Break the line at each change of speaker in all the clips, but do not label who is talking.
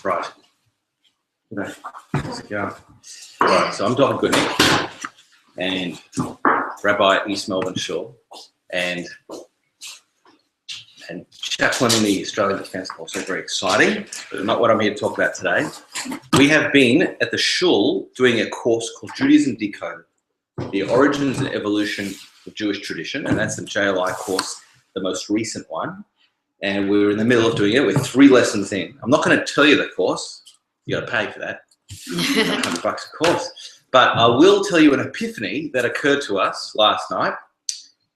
Right. Let's go. Right, so I'm Dr. Goodnick and Rabbi East Melbourne Shaw and chaplain in the Australian Defence Force. So very exciting, but not what I'm here to talk about today. We have been at the Shul doing a course called Judaism Decoded, the origins and evolution of Jewish tradition, and that's the JLI course, the most recent one. And we're in the middle of doing it. We're 3 lessons in. I'm not going to tell you the course. You got to pay for that. $100 a course. But I will tell you an epiphany that occurred to us last night,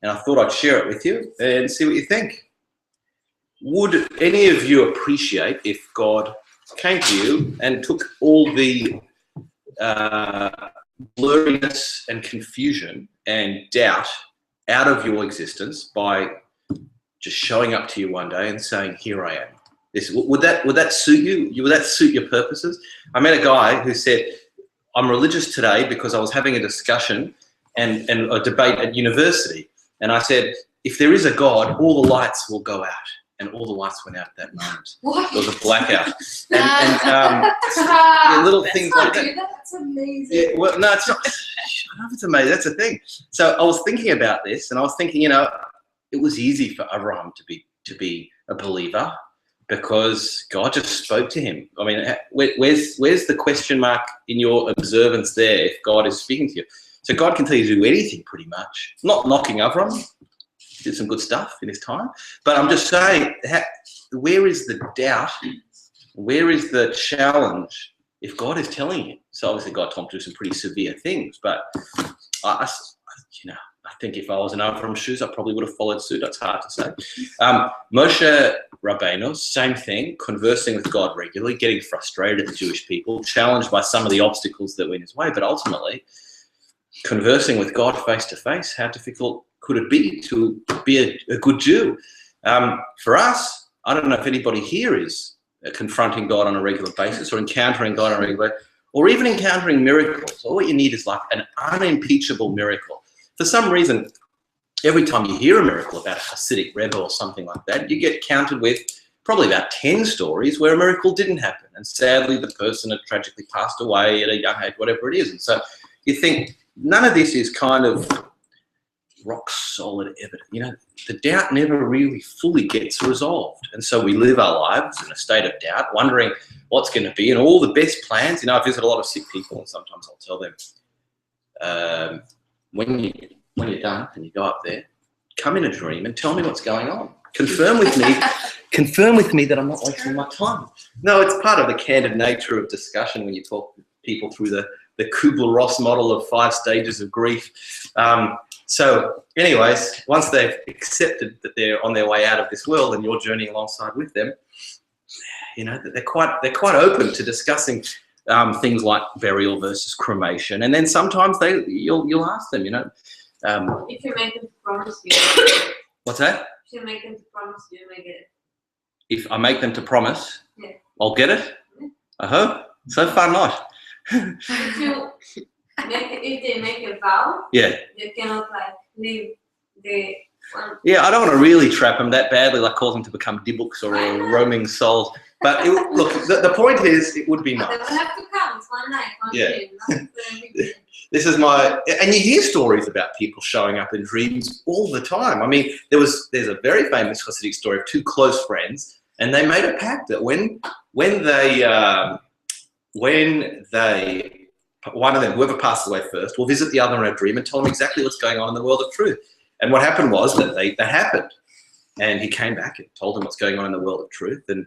and I thought I'd share it with you and see what you think. Would any of you appreciate if God came to you and took all the blurriness and confusion and doubt out of your existence by just showing up to you one day and saying, "Here I am"? Would that suit you? Would that suit your purposes? I met a guy who said, "I'm religious today because I was having a discussion and a debate at university, and I said, if there is a God, all the lights will go out." And all the lights went out at that moment. What? There was a blackout. And little things like that.
That's amazing.
Yeah, well, no, it's not. Shut up, it's amazing. That's the thing. So I was thinking about this, and I was thinking, it was easy for Abraham to be a believer because God just spoke to him. I mean, where's the question mark in your observance there if God is speaking to you? So God can tell you to do anything pretty much. Not knocking Abraham. Did some good stuff in his time. But I'm just saying, where is the doubt? Where is the challenge if God is telling you? So obviously God told him to do some pretty severe things, but I think if I was in Abraham's shoes, I probably would have followed suit. That's hard to say. Moshe Rabbeinu, same thing, conversing with God regularly, getting frustrated at the Jewish people, challenged by some of the obstacles that were in his way, but ultimately conversing with God face to face. How difficult could it be to be a good Jew? For us, I don't know if anybody here is confronting God on a regular basis or encountering God on a regular basis, or even encountering miracles. All you need is like an unimpeachable miracle. For some reason, every time you hear a miracle about a Hasidic Rebbe or something like that, you get counted with probably about 10 stories where a miracle didn't happen. And sadly, the person had tragically passed away at a young age, whatever it is. And so you think none of this is kind of rock solid evidence. The doubt never really fully gets resolved. And so we live our lives in a state of doubt, wondering what's going to be, and all the best plans. I visit a lot of sick people, and sometimes I'll tell them, when you're done and you go up there, come in a dream and tell me what's going on. Confirm with me that I'm not wasting my time. No, it's part of the candid nature of discussion when you talk to people through the Kubler-Ross model of 5 stages of grief. So anyways, once they've accepted that they're on their way out of this world and you're journeying alongside with them, they're quite open to discussing things like burial versus cremation. And then sometimes you'll ask them,
if you make them to promise you.
What's that?
If you make them to promise you, may get it.
If I make them to promise,
yeah,
I'll get it?
Yeah.
I hope. So far not.
If they make a vow,
yeah,
you cannot leave the one.
Yeah, I don't want to really trap them that badly, like cause them to become dibbooks or roaming souls. But look, the point is, it would be nice.
They will have to come. It's one night, one dream.
This is and you hear stories about people showing up in dreams all the time. I mean, there's a very famous Hasidic story of 2 close friends, and they made a pact that when one of them, whoever passed away first, will visit the other in a dream and tell them exactly what's going on in the world of truth. And what happened was that that happened. And he came back and told them what's going on in the world of truth and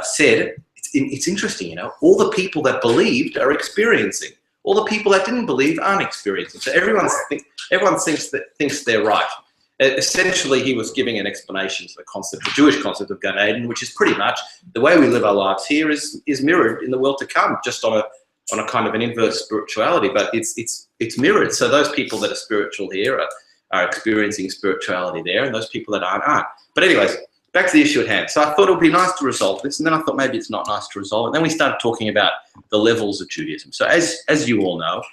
said, it's interesting, all the people that believed are experiencing. All the people that didn't believe aren't experiencing. So everyone thinks they're right. Essentially, he was giving an explanation to the Jewish concept of Gan Eden, which is pretty much the way we live our lives here is mirrored in the world to come, just on a kind of an inverse spirituality, but it's mirrored. So those people that are spiritual here are experiencing spirituality there, and those people that aren't. But anyways, back to the issue at hand. So I thought it would be nice to resolve this, and then I thought maybe it's not nice to resolve it. Then we started talking about the levels of Judaism. So as you all know,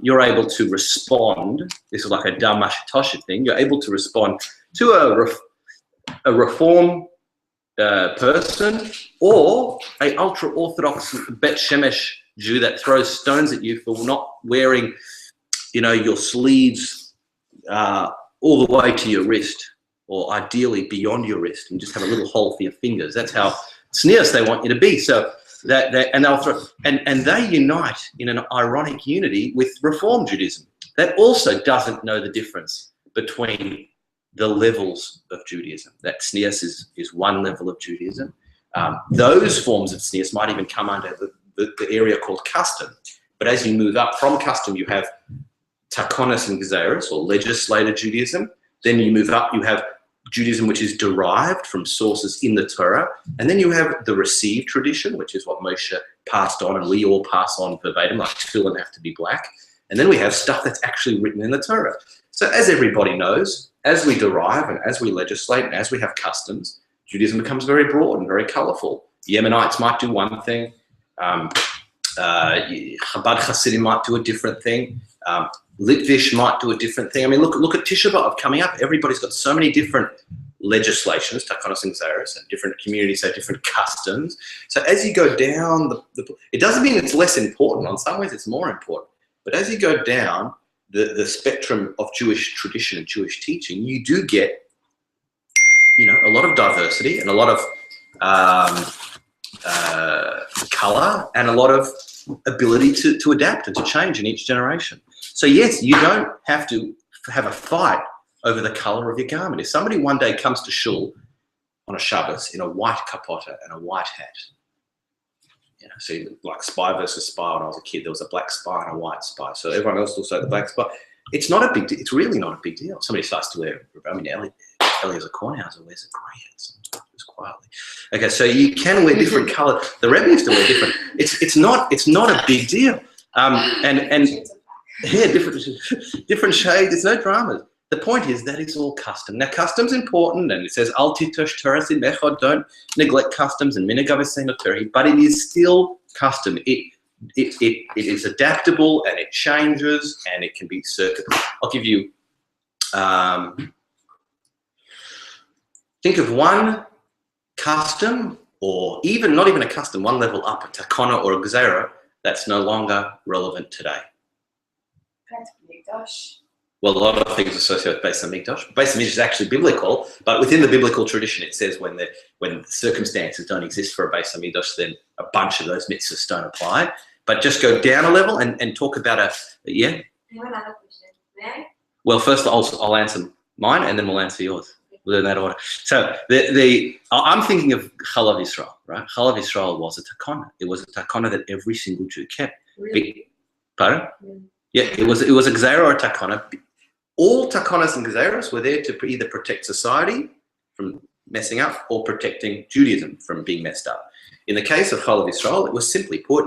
you're able to respond. This is like a Dalmash Tosha thing. You're able to respond to a reform person, or a ultra-Orthodox Bet Shemesh Jew that throws stones at you for not wearing, your sleeves all the way to your wrist, or ideally beyond your wrist, and just have a little hole for your fingers. That's how tznius they want you to be. So and they'll throw, and they unite in an ironic unity with Reform Judaism. That also doesn't know the difference between the levels of Judaism. That tznius is one level of Judaism. Those forms of tznius might even come under the area called custom. But as you move up from custom, you have takonos and gezeros, or legislated Judaism. Then you move up, you have Judaism which is derived from sources in the Torah. And then you have the received tradition, which is what Moshe passed on, and we all pass on verbatim, like tefillin have to be black. And then we have stuff that's actually written in the Torah. So as everybody knows, as we derive and as we legislate and as we have customs, Judaism becomes very broad and very colorful. Yemenites might do one thing. Chabad Hasidim might do a different thing. Litvish might do a different thing. I mean, look at Tisha B'Av coming up. Everybody's got so many different legislations, takonos and gezeros, and different communities have different customs. So as you go down, it doesn't mean it's less important. In some ways, it's more important. But as you go down the spectrum of Jewish tradition and Jewish teaching, you do get, a lot of diversity and a lot of color and a lot of ability to adapt and to change in each generation. So yes, you don't have to have a fight over the color of your garment. If somebody one day comes to shul on a Shabbos in a white kapota and a white hat, so like spy versus spy when I was a kid, there was a black spy and a white spy. So everyone else will say the black spy. It's not a big deal. It's really not a big deal. Somebody starts to wear, Eliezer Kornhauser wears a grey hat sometimes quietly. Okay, so you can wear different color. The Rebbe used to wear different. It's not a big deal. Different shades. It's no dramas. The point is that it's all custom. Now, custom's important, and it says al titosh Torah simechod, don't neglect customs and minhag avoseno Torah, but it is still custom. It is adaptable and it changes and it can be circular. I'll give you. Think of one custom, or even not even a custom, one level up, a takana or a gezerah that's no longer relevant today. Well, a lot of things associated with Beis Hamikdash. Beis Hamikdash is actually biblical, but within the biblical tradition, it says when the circumstances don't exist for a Beis Hamikdash, then a bunch of those mitzvahs don't apply. But just go down a level and talk about yeah?
I have another question. May I?
Well, first I'll answer mine and then we'll answer yours within that order. So I'm thinking of Chalav Yisrael, right? Chalav Yisrael was a takana. It was a takana that every single Jew kept.
Really?
Pardon? Really? Yeah, it was a gezerah or a takana. All takanas and gezeros were there to either protect society from messing up or protecting Judaism from being messed up. In the case of Chalav Yisrael, it was simply put,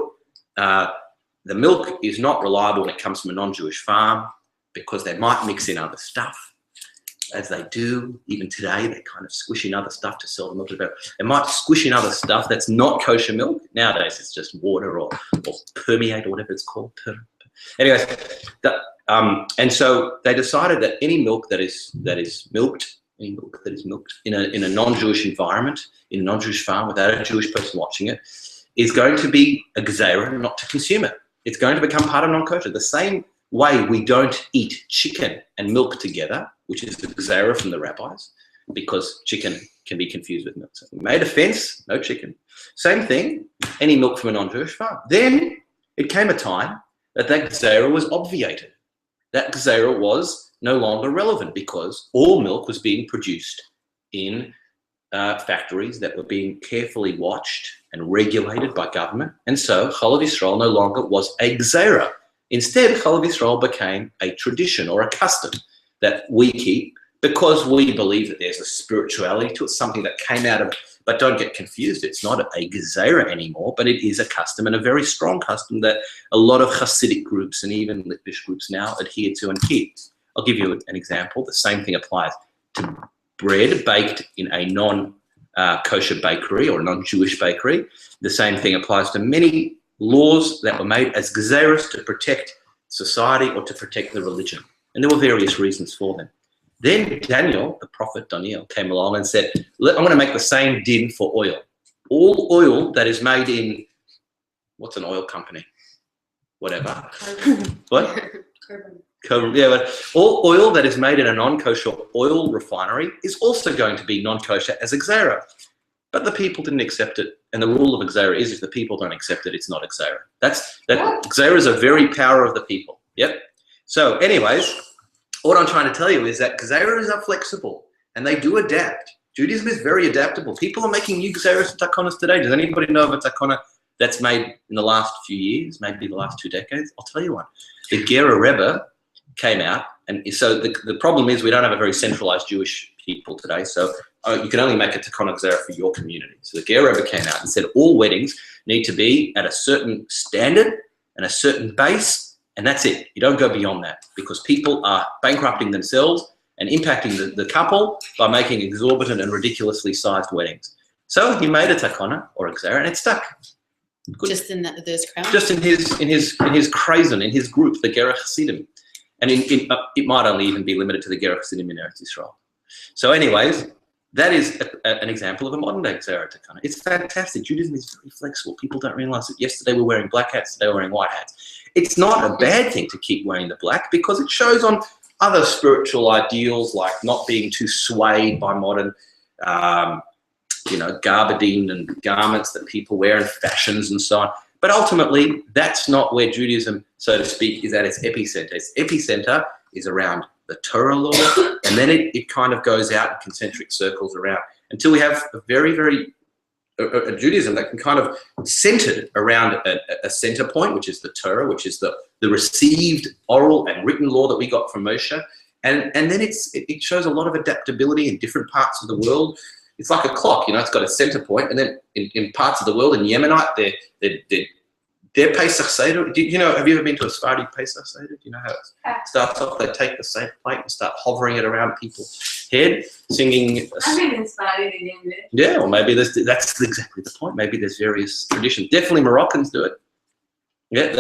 the milk is not reliable when it comes from a non-Jewish farm because they might mix in other stuff, as they do even today. They kind of squish in other stuff to sell the milk. They might squish in other stuff that's not kosher milk. Nowadays, it's just water or permeate or whatever it's called. Anyways, and so they decided that any milk that is milked in a non-Jewish environment, in a non-Jewish farm without a Jewish person watching it, is going to be a gezerah not to consume it. It's going to become part of non-kosher. The same way we don't eat chicken and milk together, which is the gezerah from the rabbis, because chicken can be confused with milk. So we made a fence, no chicken. Same thing, any milk from a non-Jewish farm. Then it came a time that gezerah was obviated. That gezerah was no longer relevant because all milk was being produced in factories that were being carefully watched and regulated by government. And so Chalav Yisrael no longer was a gezerah. Instead, Chalav Yisrael became a tradition or a custom that we keep because we believe that there's a spirituality to it, something that came out of, but don't get confused, it's not a gezerah anymore, but it is a custom, and a very strong custom that a lot of Hasidic groups and even Litvish groups now adhere to and keep. I'll give you an example. The same thing applies to bread baked in a non-kosher bakery or a non-Jewish bakery. The same thing applies to many laws that were made as gezerahs to protect society or to protect the religion. And there were various reasons for them. Then Daniel, the prophet Daniel, came along and said, I'm going to make the same din for oil. All oil that is made in, what's an oil company? Whatever. What? Carbon. Yeah, but all oil that is made in a non-kosher oil refinery is also going to be non-kosher as a gzera. But the people didn't accept it. And the rule of gzera is if the people don't accept it, it's not a gzera. Gzera is a very power of the people. Yep. So anyways, what I'm trying to tell you is that gzeras are flexible and they do adapt. Judaism is very adaptable. People are making new gzeras and takonas today. Does anybody know of a takona that's made in the last few years, maybe the last 2 decades? I'll tell you one. The Gera Rebbe came out, and so the problem is we don't have a very centralized Jewish people today, so you can only make a takona gzera for your community. So the Gera Rebbe came out and said all weddings need to be at a certain standard and a certain base, and that's it. You don't go beyond that because people are bankrupting themselves and impacting the couple by making exorbitant and ridiculously sized weddings. So he made a takona or a gzera, and it stuck. Good.
Just in those crowds?
Just in his krazen, in his group, the Gera Hasidim. And it might only even be limited to the Gera Hasidim in Eretz Yisrael. So anyways, that is an example of a modern day gzera takana. It's fantastic. Judaism is very flexible. People don't realize that yesterday we're wearing black hats, today we're wearing white hats. It's not a bad thing to keep wearing the black because it shows on other spiritual ideals like not being too swayed by modern garbadine and garments that people wear and fashions and so on. But ultimately, that's not where Judaism, so to speak, is at its epicenter. Its epicenter is around the Torah law, and then it kind of goes out in concentric circles around until we have a very, very a Judaism that can kind of centered around a center point, which is the Torah, which is the received oral and written law that we got from Moshe. And then it shows a lot of adaptability in different parts of the world. It's like a clock, it's got a center point, and then in parts of the world, in Yemenite, their Pesach Seder, have you ever been to a Sephardi Pesach Seder? Do you know how it starts off? They take the same plate and start hovering it around people's head, singing.
I've been inspired in English.
Yeah, or maybe that's exactly the point. Maybe there's various traditions. Definitely Moroccans do it. Yeah,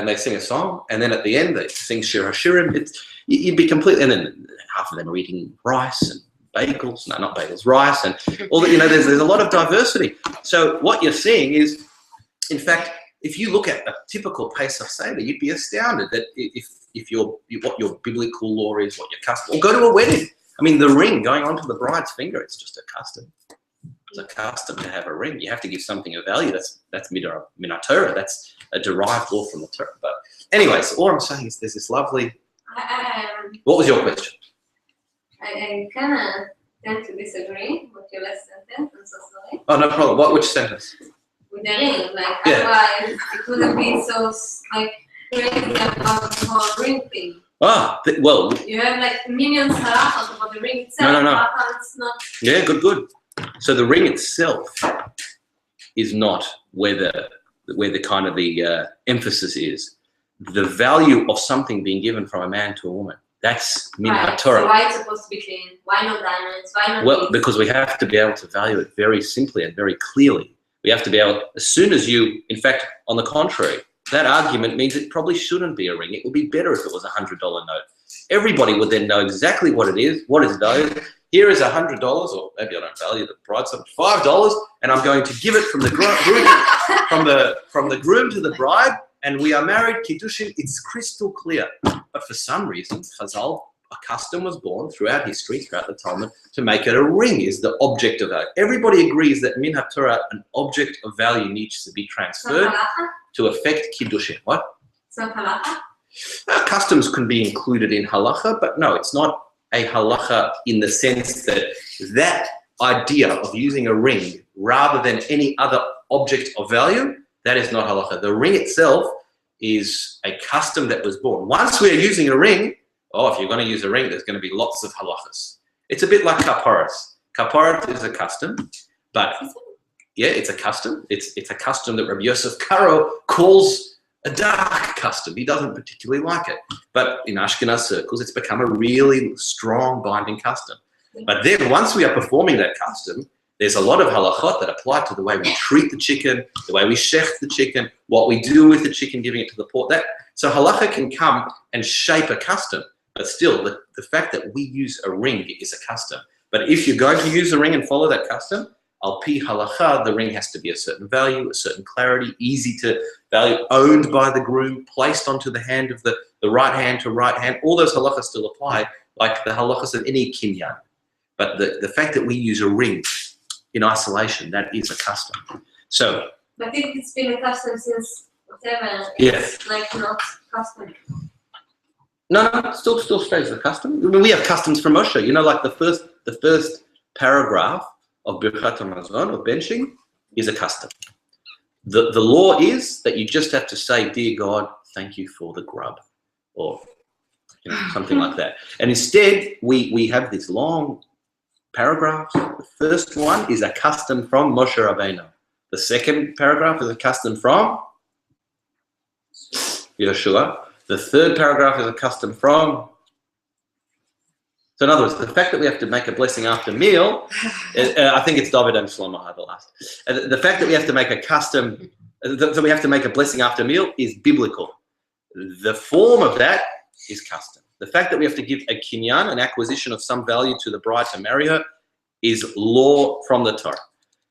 they sing a song, and then at the end they sing Shir HaShirim. You'd be completely, and then half of them are eating rice and bagels, no, not bagels, rice, and all that. There's a lot of diversity. So what you're seeing is, in fact, if you look at a typical Pesach Seder, you'd be astounded that what your biblical law is, what your custom, or go to a wedding. I mean, the ring going onto the bride's finger, it's just a custom. It's a custom to have a ring. You have to give something of value. That's Minat Torah. That's a derived law from the Torah. But anyways, all I'm saying is there's this lovely. What was your question?
I kind of tend to disagree with your last sentence. I'm so sorry.
Oh, no problem. Which sentence?
With the ring, otherwise it wouldn't be so crazy about the whole ring thing.
Well.
You have millions halachot about the ring itself.
No.
It's not.
Yeah, good. So the ring itself is not where the kind of the emphasis is. The value of something being given from a man to a woman. That's Minat Torah.
So why it's supposed to be clean? Why no diamonds? Why not?
Well, because we have to be able to value it very simply and very clearly. We have to be able, as soon as in fact, on the contrary, that argument means it probably shouldn't be a ring. It would be better if it was $100 note. Everybody would then know exactly what it is, what is valued. Here is $100, or maybe I don't value the bride so much, $5, and I'm going to give it from the groom to the bride, and we are married, Kiddushin, it's crystal clear. But for some reason, Chazal, a custom was born throughout history, throughout the Talmud, to make it a ring is the object of value. Everybody agrees that min haTorah, an object of value, needs to be transferred to affect Kiddushin. What?
So halacha?
Customs can be included in halacha, but no, it's not a halacha in the sense that idea of using a ring rather than any other object of value, that is not halacha. The ring itself is a custom that was born. Once we are using a ring, if you're going to use a ring, there's going to be lots of halachas. It's a bit like kaparas. Kaparas is a custom, but yeah, it's a custom. It's a custom that Rabbi Yosef Karo calls a dark custom. He doesn't particularly like it. But in Ashkenaz circles, it's become a really strong binding custom. But then once we are performing that custom, there's a lot of halachot that apply to the way we treat the chicken, the way we shech the chicken, what we do with the chicken, giving it to the pork. So halacha can come and shape a custom. But still, the fact that we use a ring is a custom. But if you're going to use a ring and follow that custom, al pi halacha, the ring has to be a certain value, a certain clarity, easy to value, owned by the groom, placed onto the hand of the right hand to right hand. All those halachas still apply, like the halachas of any kinyan. But the fact that we use a ring in isolation, that is a custom. So.
But if it's been a custom since whatever,
it's
like not custom.
No, it still stays a custom. I mean, we have customs from Moshe. You know, like the first paragraph of Birchat HaMazon, of benching, is a custom. The law is that you just have to say, "Dear God, thank you for the grub," or something like that. And instead, we have this long paragraph. The first one is a custom from Moshe Rabbeinu. The second paragraph is a custom from Yeshua. The third paragraph is a custom from. So in other words, the fact that we have to make a blessing after meal, I think it's David and Shlomo had the last. The fact that we have to make a custom, that we have to make a blessing after meal is biblical. The form of that is custom. The fact that we have to give a kinyan, an acquisition of some value to the bride to marry her, is law from the Torah,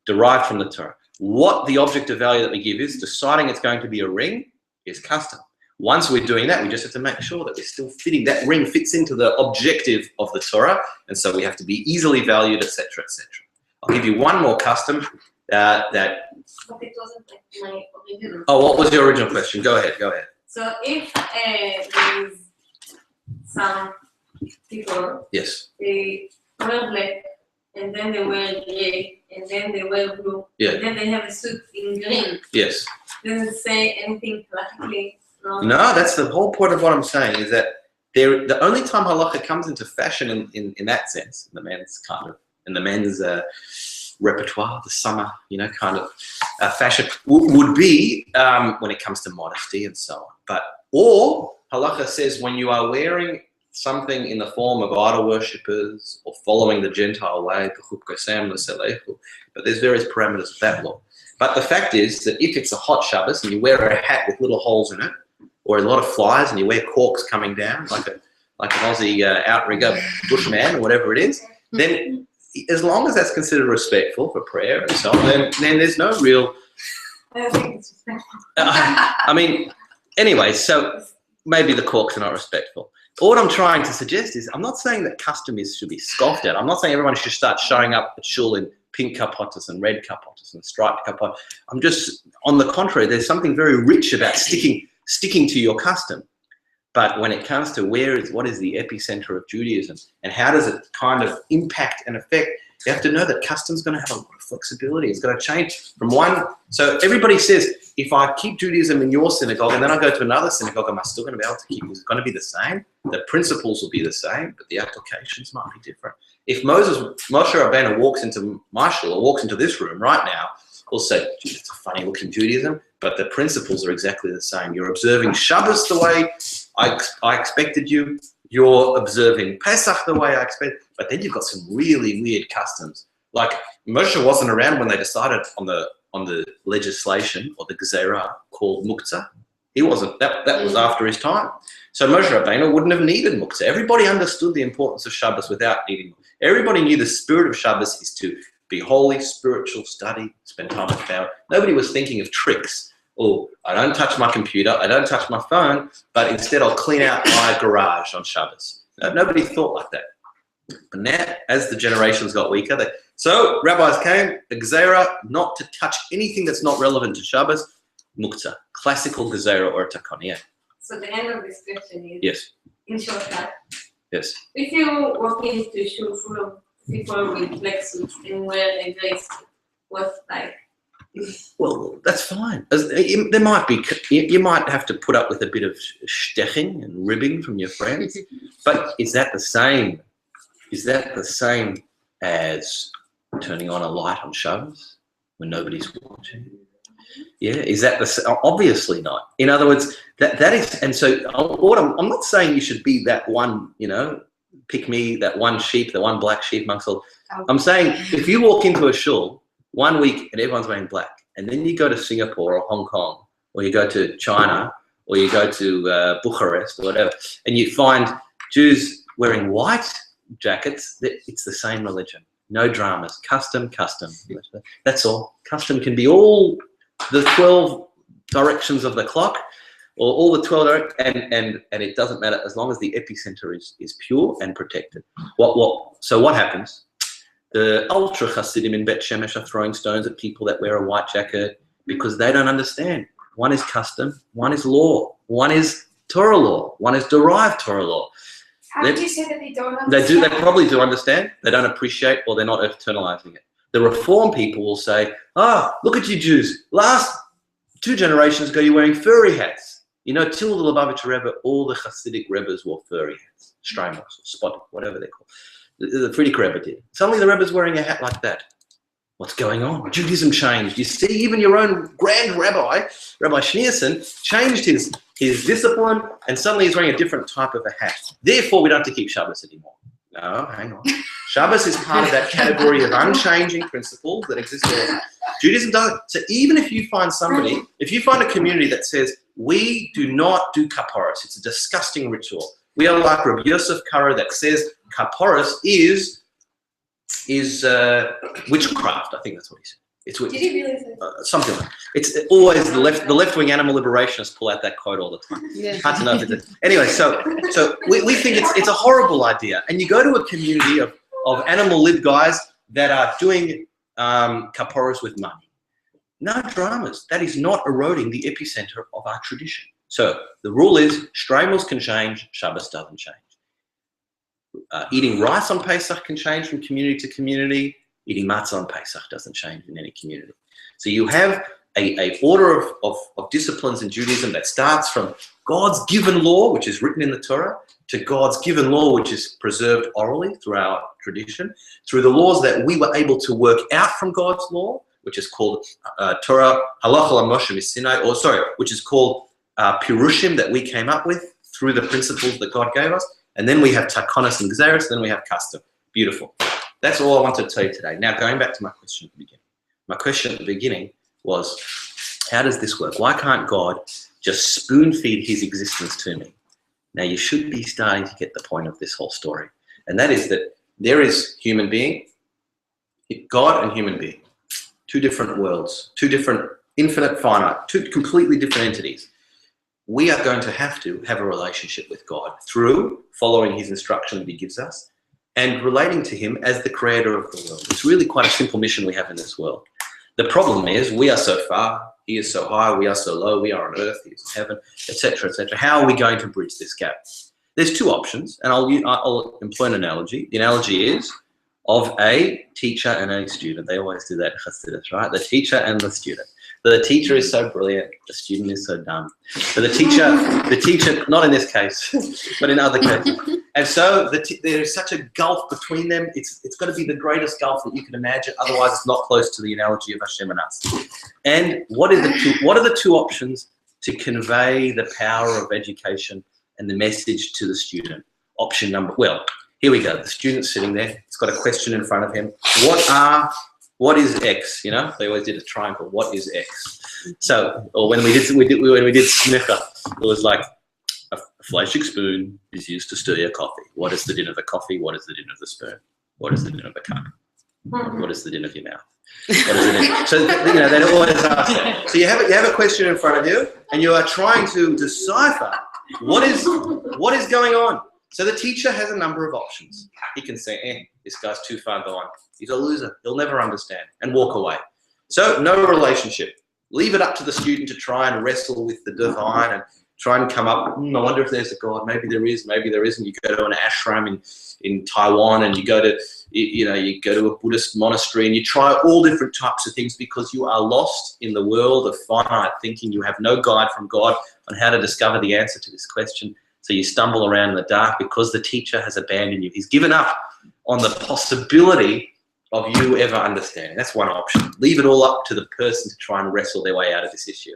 derived from the Torah. What the object of value that we give is, deciding it's going to be a ring, is custom. Once we're doing that, we just have to make sure that we're still fitting, that ring fits into the objective of the Torah, and so we have to be easily valued, etc., etc. I'll give you one more custom that.
But it wasn't like my original.
Oh, what was your original question? Go ahead.
So if there is some people,
yes,
they wear black, and then they wear gray, and then they wear blue,
yeah,
and then they have a suit in green.
Yes.
Does it say anything practically?
No, that's the whole point of what I'm saying, is that the only time halacha comes into fashion in that sense, in the men's repertoire, the summer, kind of fashion, would be when it comes to modesty and so on. Or halacha says when you are wearing something in the form of idol worshippers or following the Gentile way, but there's various parameters of that law. But the fact is that if it's a hot Shabbos and you wear a hat with little holes in it, or a lot of flies, and you wear corks coming down like an Aussie outrigger bushman or whatever it is, then as long as that's considered respectful for prayer and so on, then there's no real.
I don't think it's respectful.
I mean, anyway, so maybe the corks are not respectful. All I'm trying to suggest is, I'm not saying that custom should be scoffed at. I'm not saying everyone should start showing up at shul in pink kapotas and red kapotas and striped kapot. I'm just, on the contrary, there's something very rich about sticking to your custom. But when it comes to what is the epicenter of Judaism and how does it kind of impact and affect, you have to know that custom's going to have a lot of flexibility. It's going to change from one. So everybody says, if I keep Judaism in your synagogue and then I go to another synagogue, am I still going to be able to keep it? Is it going to be the same? The principles will be the same, but the applications might be different. If Moshe Rabbeinu walks into my shul or walks into this room right now, we'll say, it's a funny looking Judaism, but the principles are exactly the same. You're observing Shabbos the way I expected you. You're observing Pesach the way I expected. But then you've got some really weird customs. Like Moshe wasn't around when they decided on the legislation or the gezerah called muktzah. He wasn't. That was after his time. So Moshe Rabbeinu wouldn't have needed muktzah. Everybody understood the importance of Shabbos without needing. Everybody knew the spirit of Shabbos is to be holy, spiritual, study, spend time with family. Nobody was thinking of tricks. Oh, I don't touch my computer, I don't touch my phone, but instead I'll clean out my garage on Shabbos. Nobody thought like that. But now, as the generations got weaker, so rabbis came, the gezerah, not to touch anything that's not relevant to Shabbos, muktzah, classical gezerah or takoniyah.
So the end of this question is,
yes,
in shortcut,
yes,
if you walk into a shul full of people with black suits and wear a gray suit, what's like?
Well, that's fine. There might be, you might have to put up with a bit of steching and ribbing from your friends, but is that the same? Is that the same as turning on a light on Shabbos when nobody's watching? Yeah, is that the? Obviously not. In other words, that is, and so I'm not saying you should be that one, pick me, that one sheep, the one black sheep amongst all. I'm saying if you walk into a shul 1 week and everyone's wearing black, and then you go to Singapore or Hong Kong, or you go to China, or you go to Bucharest or whatever, and you find Jews wearing white jackets, it's the same religion. No dramas. Custom. That's all. Custom can be all the 12 directions of the clock, or all the 12 and it doesn't matter as long as the epicenter is pure and protected. So what happens? The ultra Hasidim in Bet Shemesh are throwing stones at people that wear a white jacket because they don't understand. One is custom, one is law, one is Torah law, one is derived Torah law.
How do you say that they don't understand?
They probably do understand. They don't appreciate, or they're not internalizing it. The Reform people will say, look at you Jews. Last 2 generations ago, you're wearing furry hats. You know, till the Lubavitcher Rebbe, all the Hasidic Rebbes wore furry hats, stramos, or spotted, whatever they're called. The Frierdiker Rebbe did. Suddenly the Rebbe's wearing a hat like that. What's going on? Judaism changed. You see, even your own grand rabbi, Rabbi Schneerson, changed his discipline, and suddenly he's wearing a different type of a hat. Therefore, we don't have to keep Shabbos anymore. No, hang on. Shabbos is part of that category of unchanging principles that exist there. Judaism doesn't. So even if you find a community that says, we do not do kapparos, it's a disgusting ritual. We are like Rabbi Yosef Karo that says kapparos is witchcraft. I think that's what he said. It's
Did he really say
something like that. It's always the left-wing animal liberationists pull out that quote all the time.
Yeah.
Hard to know if it's anyway. So we think it's a horrible idea. And you go to a community of animal lib guys that are doing kapparos with money. No dramas. That is not eroding the epicenter of our tradition. So the rule is Stramos can change, Shabbos doesn't change. Eating rice on Pesach can change from community to community. Eating matzah on Pesach doesn't change in any community. So you have a order of disciplines in Judaism that starts from God's given law, which is written in the Torah, to God's given law, which is preserved orally through our tradition, through the laws that we were able to work out from God's law, which is called Torah Halacha LaMoshe Sinai, which is called Pirushim that we came up with through the principles that God gave us. And then we have Takonos and Gzeros, then we have custom. Beautiful. That's all I wanted to tell you today. Now, going back to my question at the beginning. My question at the beginning was, how does this work? Why can't God just spoon-feed his existence to me? Now, you should be starting to get the point of this whole story. And that is that there is human being, God and human being. 2 different worlds, 2 different infinite, finite, 2 completely different entities. We are going to have a relationship with God through following his instruction that he gives us and relating to him as the creator of the world. It's really quite a simple mission we have in this world. The problem is we are so far, he is so high, we are so low, we are on earth, he is in heaven, etc., etc. How are we going to bridge this gap? There's 2 options, and I'll employ an analogy. The analogy is of a teacher and a student. They always do that in Chassidus, right? The teacher and the student. The teacher is so brilliant, the student is so dumb. So the teacher, not in this case, but in other cases. And so there is such a gulf between them. It's got to be the greatest gulf that you can imagine. Otherwise, it's not close to the analogy of Hashem and us. And what are the 2 options to convey the power of education and the message to the student? Option number, here we go. The student's sitting there. He's got a question in front of him. What is X? You know, they always did a triangle. What is X? So, or when we did smicha, it was like a fleishig spoon is used to stir your coffee. What is the din of the coffee? What is the din of the spoon? What is the din of the cup? What is the din of your mouth? What is the din? So they always ask that. So you have a question in front of you, and you are trying to decipher what is going on. So the teacher has a number of options. He can say, this guy's too far gone. He's a loser. He'll never understand, and walk away. So no relationship. Leave it up to the student to try and wrestle with the divine and try and come up, I wonder if there's a God. Maybe there is, maybe there isn't. You go to an ashram in Taiwan, and you go to a Buddhist monastery, and you try all different types of things because you are lost in the world of finite thinking. You have no guide from God on how to discover the answer to this question. So you stumble around in the dark because the teacher has abandoned you. He's given up on the possibility of you ever understanding. That's one option. Leave it all up to the person to try and wrestle their way out of this issue.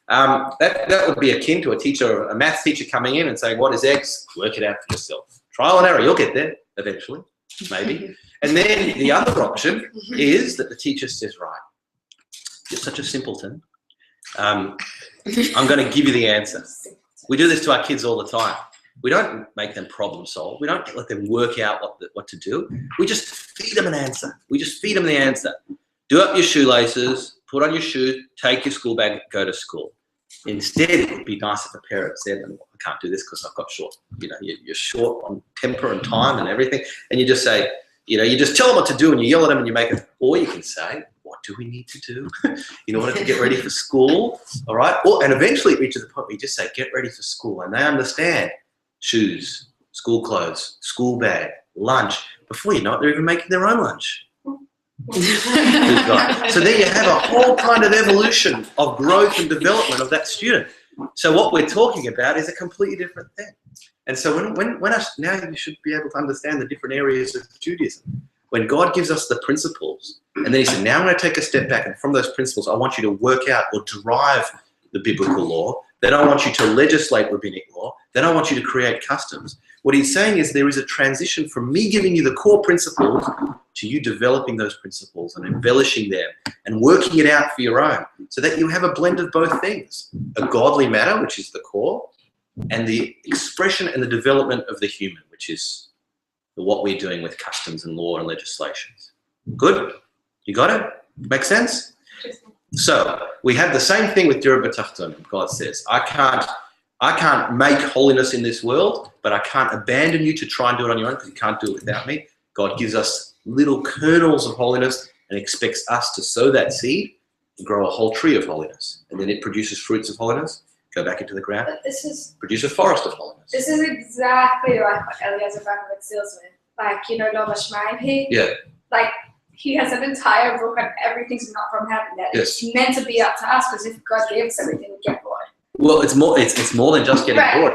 That would be akin to a maths teacher coming in and saying, what is X? Work it out for yourself. Trial and error. You'll get there eventually, maybe. And then the other option is that the teacher says, right, you're such a simpleton. I'm going to give you the answer. We do this to our kids all the time. We don't make them problem solve. We don't let them work out what to do. We just feed them an answer. We just feed them the answer. Do up your shoelaces, put on your shoes, take your school bag, go to school. Instead, it would be nice if a parent said, I can't do this because I've got short, you're short on temper and time and everything. And you just say, you just tell them what to do and you yell at them and you make it. Or you can say, what do we need to do in order to get ready for school? All right. And eventually it reaches the point where you just say, get ready for school. And they understand shoes, school clothes, school bag, lunch. Before you know it, they're even making their own lunch. So there you have a whole kind of evolution of growth and development of that student. So what we're talking about is a completely different thing. And so now you should be able to understand the different areas of Judaism. When God gives us the principles, and then he said, now I'm going to take a step back, and from those principles, I want you to work out or derive the biblical law. Then I want you to legislate rabbinic law. Then I want you to create customs. What he's saying is there is a transition from me giving you the core principles to you developing those principles and embellishing them and working it out for your own, so that you have a blend of both things, a godly matter, which is the core, and the expression and the development of the human, which is what we're doing with customs and law and legislations. Good? You got it? Make sense? So we have the same thing with Dira B'Tachtonim. God says, I can't make holiness in this world, but I can't abandon you to try and do it on your own because you can't do it without me. God gives us little kernels of holiness and expects us to sow that seed and grow a whole tree of holiness. And then it produces fruits of holiness, go back into the ground, produce a forest of holiness.
This is exactly like what Eliezer Berkovitz deals with. Like, Lo Mashmaim, he has an entire book on everything's not from heaven. That it's meant to be up to us, because if God gives everything, we get bored.
Well, it's more than just getting bored.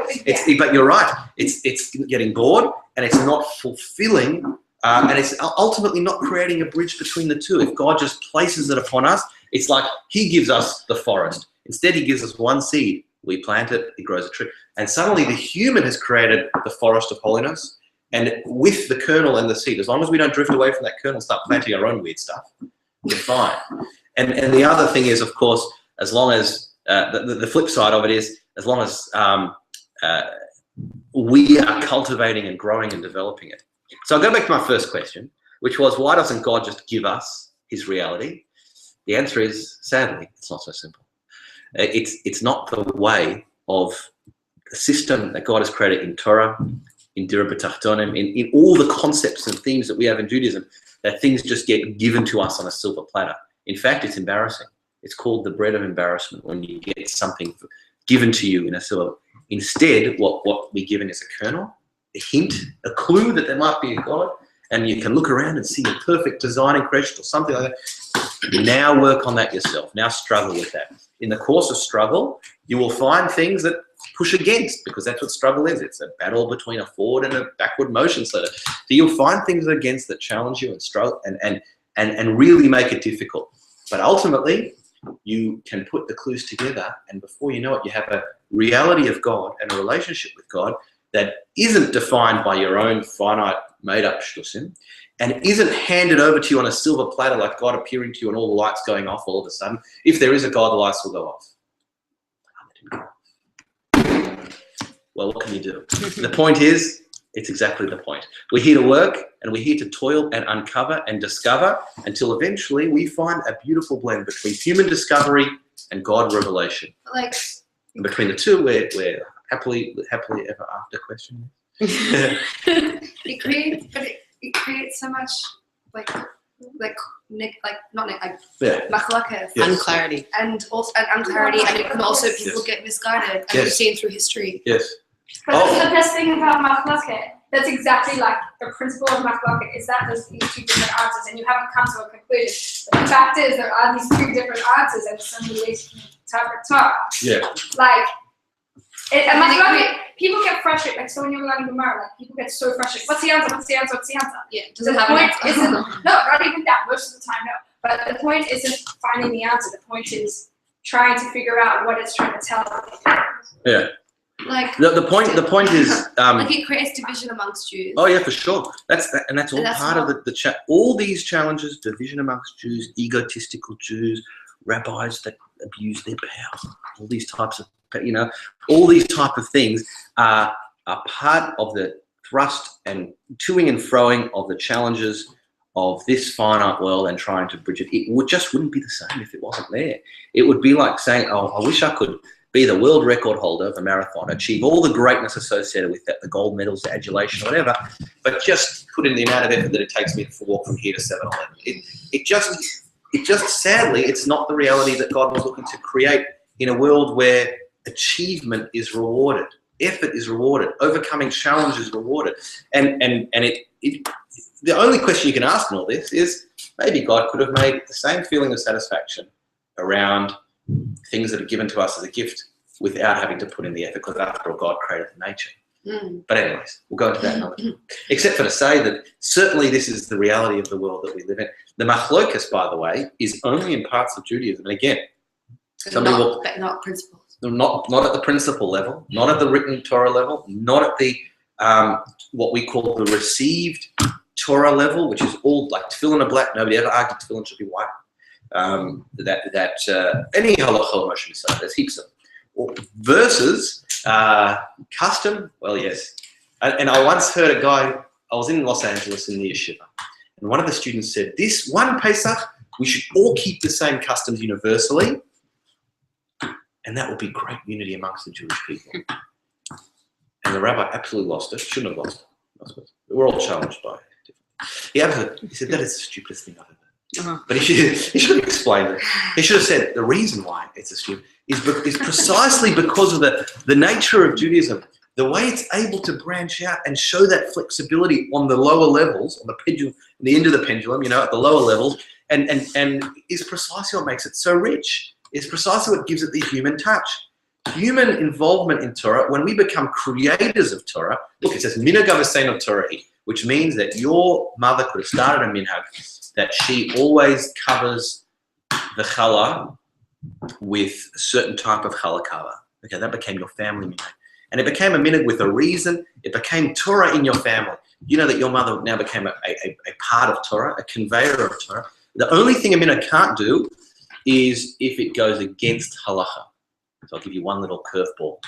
But you're right. It's getting bored, and it's not fulfilling, and it's ultimately not creating a bridge between the two. If God just places it upon us, it's like he gives us the forest. Instead, he gives us one seed. We plant it, it grows a tree. And suddenly the human has created the forest of holiness. And with the kernel and the seed, as long as we don't drift away from that kernel, start planting our own weird stuff, we're fine. And the other thing is, of course, as long as, the flip side of it is, as long as we are cultivating and growing and developing it. So I'll go back to my first question, which was, why doesn't God just give us his reality? The answer is, sadly, it's not so simple. It's not the way of the system that God has created in Torah, in Dira B'Tachtonim, in all the concepts and themes that we have in Judaism, that things just get given to us on a silver platter. In fact, it's embarrassing. It's called the bread of embarrassment when you get something given to you in a silver. Instead, what we're given is a kernel, a hint, a clue that there might be a God, and you can look around and see a perfect design in creation or something like that. Now work on that yourself. Now struggle with that. In the course of struggle, you will find things that push against, because that's what struggle is. It's a battle between a forward and a backward motion slider. So you'll find things against that challenge you and struggle and really make it difficult. But ultimately, you can put the clues together, and before you know it, you have a reality of God and a relationship with God that isn't defined by your own finite, made-up shtusim, and isn't handed over to you on a silver platter like God appearing to you and all the lights going off all of a sudden. If there is a God, the lights will go off. Well, what can you do? The point is, it's exactly the point. We're here to work, and we're here to toil and uncover and discover until eventually we find a beautiful blend between human discovery and God revelation. And between the two, we're happily ever after question.
It creates so much machlokes,
unclarity,
and unclarity, and it can also people get misguided, and we've seen through history.
Yes.
But that's the best thing about machlokes. That's exactly like the principle of machlokes, is that there's these two different answers, and you haven't come to a conclusion. But the fact is, there are these two different answers, and so many ways to interpret Torah.
Yeah.
And machlokes, people get frustrated. Like, so when you're learning Gemara, like, people get so frustrated. What's the answer? What's the answer? What's the answer?
Yeah. Does it have an answer?
No, not even that. Most of the time, no. But the point isn't finding the answer. The point is trying to figure out what it's trying to tell you.
Yeah. The point is
it creates division amongst Jews.
Oh yeah, for sure. That's all part of the all these challenges: division amongst Jews, egotistical Jews, rabbis that abuse their power, all these types of all these type of things are are part of the thrust and toing and froing of the challenges of this finite world and trying to bridge it. It just wouldn't be the same if it wasn't there. It would be like saying, oh, I wish I could be the world record holder of a marathon, achieve all the greatness associated with that, the gold medals, the adulation, whatever, but just put in the amount of effort that it takes me to walk from here to 7-Eleven. It just sadly, it's not the reality that God was looking to create in a world where achievement is rewarded, effort is rewarded, overcoming challenge is rewarded. And the only question you can ask in all this is maybe God could have made the same feeling of satisfaction around things that are given to us as a gift without having to put in the effort, because after all, God created the nature. But anyways, we'll go into that another time. Except for to say that certainly this is the reality of the world that we live in. The machlokas, by the way, is only in parts of Judaism. And again,
not principles.
Not at the principle level, not at the written Torah level, not at the what we call the received Torah level, which is all like tefillin are black. Nobody ever argued tefillin should be white. Any halacha Moshe Messiah, there's heaps of versus custom. Well, yes. And I once heard a guy. I was in Los Angeles in the yeshiva, and one of the students said, "This one Pesach, we should all keep the same customs universally, and that would be great unity amongst the Jewish people." And the rabbi absolutely lost it. Shouldn't have lost it. We're all challenged by it. He said that is the stupidest thing I've ever. But he should have explained it. He should have said the reason why it's a stupid is precisely because of the nature of Judaism, the way it's able to branch out and show that flexibility on the lower levels, on the pendulum, the end of the pendulum, at the lower levels, and is precisely what makes it so rich. It's precisely what gives it the human touch. Human involvement in Torah, when we become creators of Torah, look, it says minhag avosenu Torah, which means that your mother could have started a minhag that she always covers the challah with a certain type of challah cover. Okay, that became your family minhag. And it became a minhag with a reason. It became Torah in your family. You know that your mother now became a part of Torah, a conveyor of Torah. The only thing a minhag can't do is if it goes against halacha. So I'll give you one little curveball.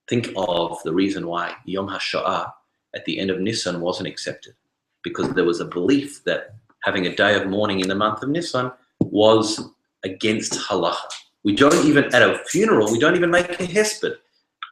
Think of the reason why Yom HaShoah at the end of Nisan wasn't accepted, because there was a belief that having a day of mourning in the month of Nisan was against halacha. We don't even, at a funeral, we don't even make a hesped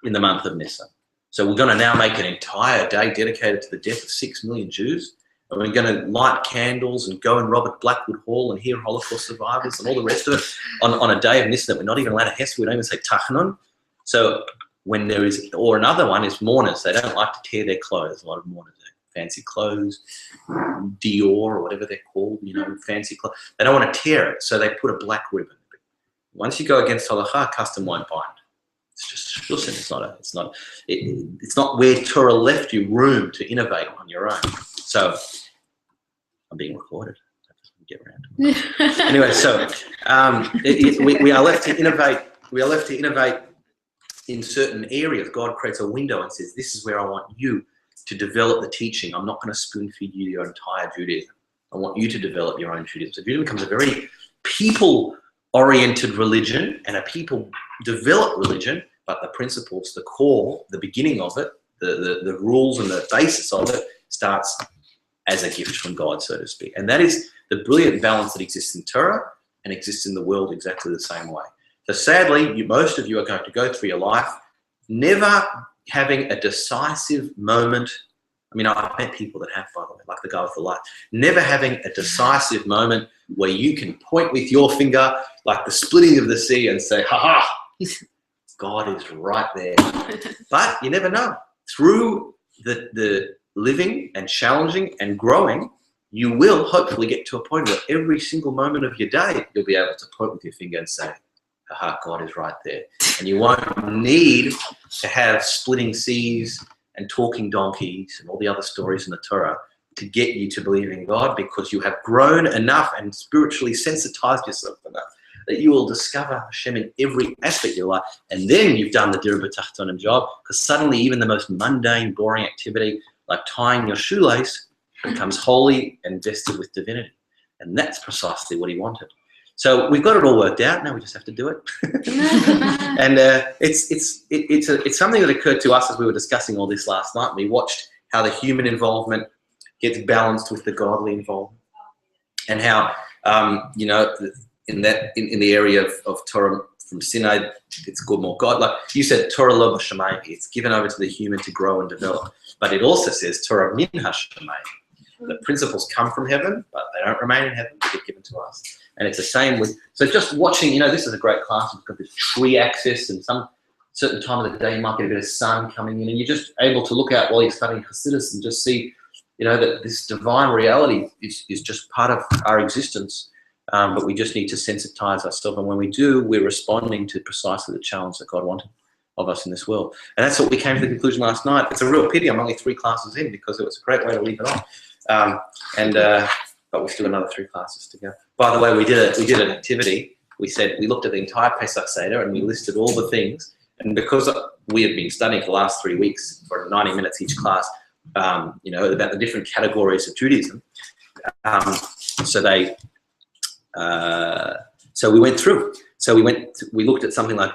in the month of Nisan. So we're going to now make an entire day dedicated to the death of 6 million Jews. And we're going to light candles and go and rob at Blackwood Hall and hear Holocaust survivors and all the rest of it on a day of Nisan that we're not even allowed to hesped. We don't even say tachanun. So when there is, or another one is mourners. They don't like to tear their clothes. A lot of mourners have fancy clothes, Dior or whatever they're called, fancy clothes. They don't want to tear it, so they put a black ribbon. Once you go against halacha, custom won't bind. It's just shlusim. It's not where Torah left you room to innovate on your own. So I'm being recorded. I just get around. Anyway, so we are left to innovate. We are left to innovate in certain areas. God creates a window and says, "This is where I want you to develop the teaching. I'm not going to spoon feed you your entire Judaism. I want you to develop your own Judaism." So Judaism becomes a very people-oriented religion and a people-developed religion, but the principles, the core, the beginning of it, the rules and the basis of it starts as a gift from God, so to speak. And that is the brilliant balance that exists in Torah and exists in the world exactly the same way. So sadly, most of you are going to go through your life never having a decisive moment. I mean, I've met people that have, by the way, like the guy with the light, never having a decisive moment where you can point with your finger like the splitting of the sea and say, "Ha ha, God is right there." But you never know. Through the living and challenging and growing, you will hopefully get to a point where every single moment of your day, you'll be able to point with your finger and say, "Aha, God is right there." And you won't need to have splitting seas and talking donkeys and all the other stories in the Torah to get you to believe in God, because you have grown enough and spiritually sensitized yourself enough that you will discover Hashem in every aspect of your life. And then you've done the Dira B'Tachtonim job, because suddenly even the most mundane, boring activity like tying your shoelace becomes holy and vested with divinity. And that's precisely what he wanted. So we've got it all worked out. Now we just have to do it. And it's something that occurred to us as we were discussing all this last night. We watched how the human involvement gets balanced with the godly involvement, and how in the area of Torah from Sinai, it's called more God. Like you said, Torah lo b'shamayim. It's given over to the human to grow and develop. But it also says Torah min hashamayim. The principles come from heaven, but they don't remain in heaven. They get given to us. And it's the same with, so just watching, this is a great class. We've got this tree access, and some certain time of the day you might get a bit of sun coming in, and you're just able to look out while you're studying Hasidus and just see, that this divine reality is just part of our existence. But we just need to sensitize ourselves. And when we do, we're responding to precisely the challenge that God wanted of us in this world. And that's what we came to the conclusion last night. It's a real pity I'm only 3 classes in, because it was a great way to leave it on. But we've still another 3 classes to go. By the way, we did an activity. We looked at the entire Pesach Seder and we listed all the things. And because we had been studying for the last 3 weeks for 90 minutes each class, about the different categories of Judaism. So we went through. So we looked at something like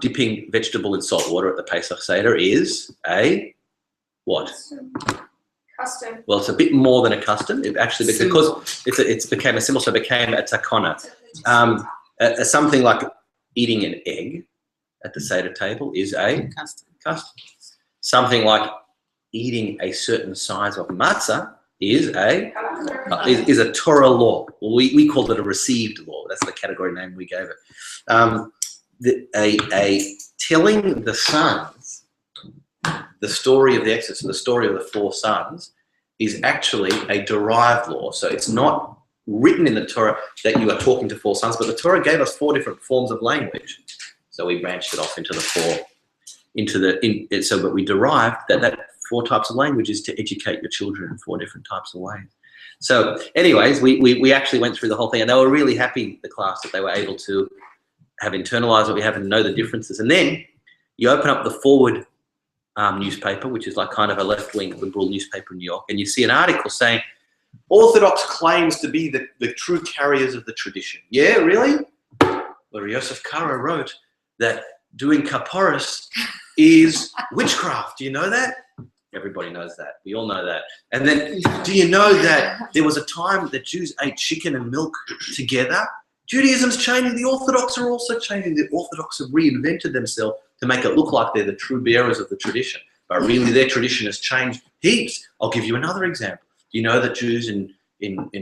dipping vegetable in salt water at the Pesach Seder is a what?
Custom.
Well, it's a bit more than a custom. It actually, because it became a symbol, so it became a takana. Something like eating an egg at the Seder table is a custom. Something like eating a certain size of matzah is a Torah law. Well, we called it a received law. That's the category name we gave it. Telling the sons the story of the Exodus, the story of the 4 sons, is actually a derived law. So it's not written in the Torah that you are talking to 4 sons, but the Torah gave us 4 different forms of language. So we branched it off into the 4. But we derived that 4 types of language is to educate your children in 4 different types of ways. So anyways, we actually went through the whole thing, and they were really happy, the class, that they were able to have internalized what we have and know the differences. And then you open up the Forward newspaper, which is like kind of a left-wing liberal newspaper in New York, and you see an article saying, Orthodox claims to be the true carriers of the tradition. Yeah, really? Well, Yosef Karo wrote that doing kaporos is witchcraft. Do you know that? Everybody knows that. We all know that. And then, do you know that there was a time that Jews ate chicken and milk together? Judaism's changing. The Orthodox are also changing. The Orthodox have reinvented themselves to make it look like they're the true bearers of the tradition. But really, their tradition has changed heaps. I'll give you another example. Do you know that Jews in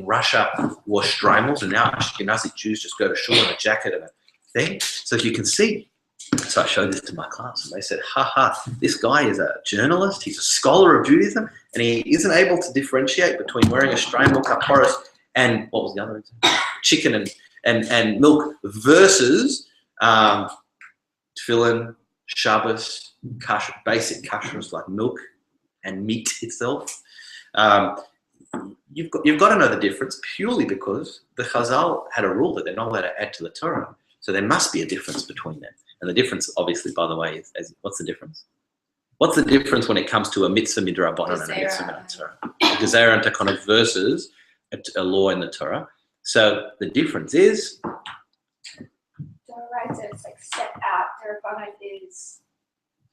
Russia wore shtreimels, and now Ashkenazi Jews just go to shul in a jacket and a thing? So you can see. So I showed this to my class, and they said, this guy is a journalist, he's a scholar of Judaism, and he isn't able to differentiate between wearing a shtreimel, kaporos, and what was the other example? Chicken and milk versus tefillin, Shabbos, kasher, basic kashrus like milk and meat itself. You've got to know the difference, purely because the Chazal had a rule that they're not allowed to add to the Torah. So there must be a difference between them. And the difference, obviously, by the way, is what's the difference? What's the difference when it comes to a mitzvah midrabanan and a mitzvah min Torah? A gezerah and takana versus a law in the Torah. So the difference is
It's like set out. Rabbanan is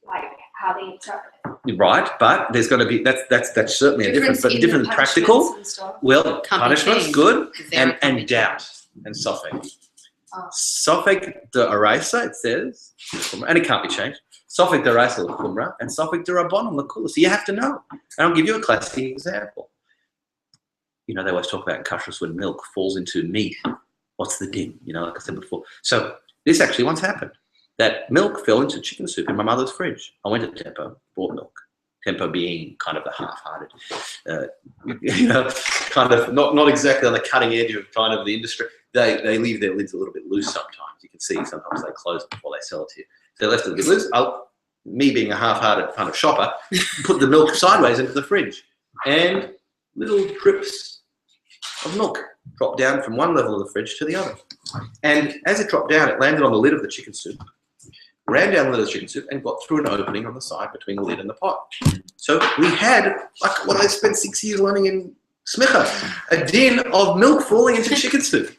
like how they interpret it.
Right, but there's going to be that's certainly a difference, but different practical. Well, punishments, good, and doubt and sofek. Sofek de araisa, it says, and it can't be changed. Sofek de araisa l'chumra and sofek de rabbanon l'kula. So you have to know. And I'll give you a classic example. They always talk about kashrus when milk falls into meat. What's the din? Like I said before. So this actually once happened. That milk fell into chicken soup in my mother's fridge. I went to Tempo, bought milk. Tempo being kind of the half-hearted, kind of not exactly on the cutting edge of kind of the industry. They leave their lids a little bit loose sometimes. You can see sometimes they close it before they sell it to you. So they left it a bit loose. Me being a half-hearted kind of shopper, put the milk sideways into the fridge, and little drips of milk dropped down from one level of the fridge to the other. And as it dropped down, it landed on the lid of the chicken soup, ran down the lid of the chicken soup, and got through an opening on the side between the lid and the pot. So we had, like what I spent 6 years learning in Smicha, a din of milk falling into chicken soup.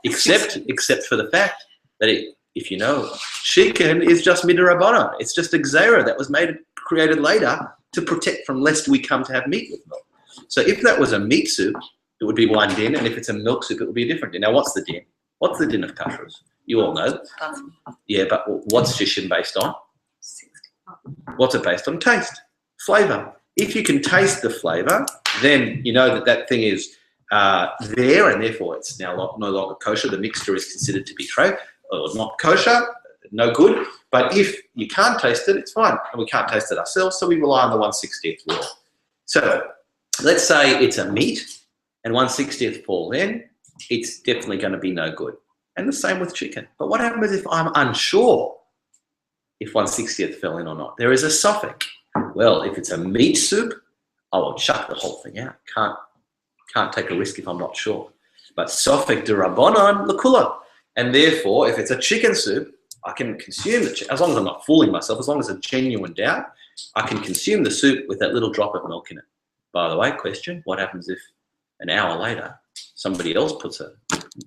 except for the fact that if you know, chicken is just midrabanan. It's just a gzeira that was created later to protect from lest we come to have meat with milk. So if that was a meat soup, it would be one din, and if it's a milk soup, it would be a different din. Now, what's the din? What's the din of kashrus? You all know. Yeah, but what's shishim based on? What's it based on? Taste, flavor. If you can taste the flavor, then you know that thing is there, and therefore it's now no longer kosher. The mixture is considered to be treif, or not kosher, no good. But if you can't taste it, it's fine. And we can't taste it ourselves, so we rely on the 1/60th rule. So let's say it's a meat and 1/60th falls in, it's definitely going to be no good. And the same with chicken. But what happens if I'm unsure if 1/60th fell in or not? There is a suffix. Well, if it's a meat soup, I will chuck the whole thing out. Can't take a risk if I'm not sure. But suffix derabanan l'kula. And therefore, if it's a chicken soup, I can consume the chicken, as long as I'm not fooling myself, as long as it's a genuine doubt, I can consume the soup with that little drop of milk in it. By the way, question, what happens if an hour later, somebody else puts a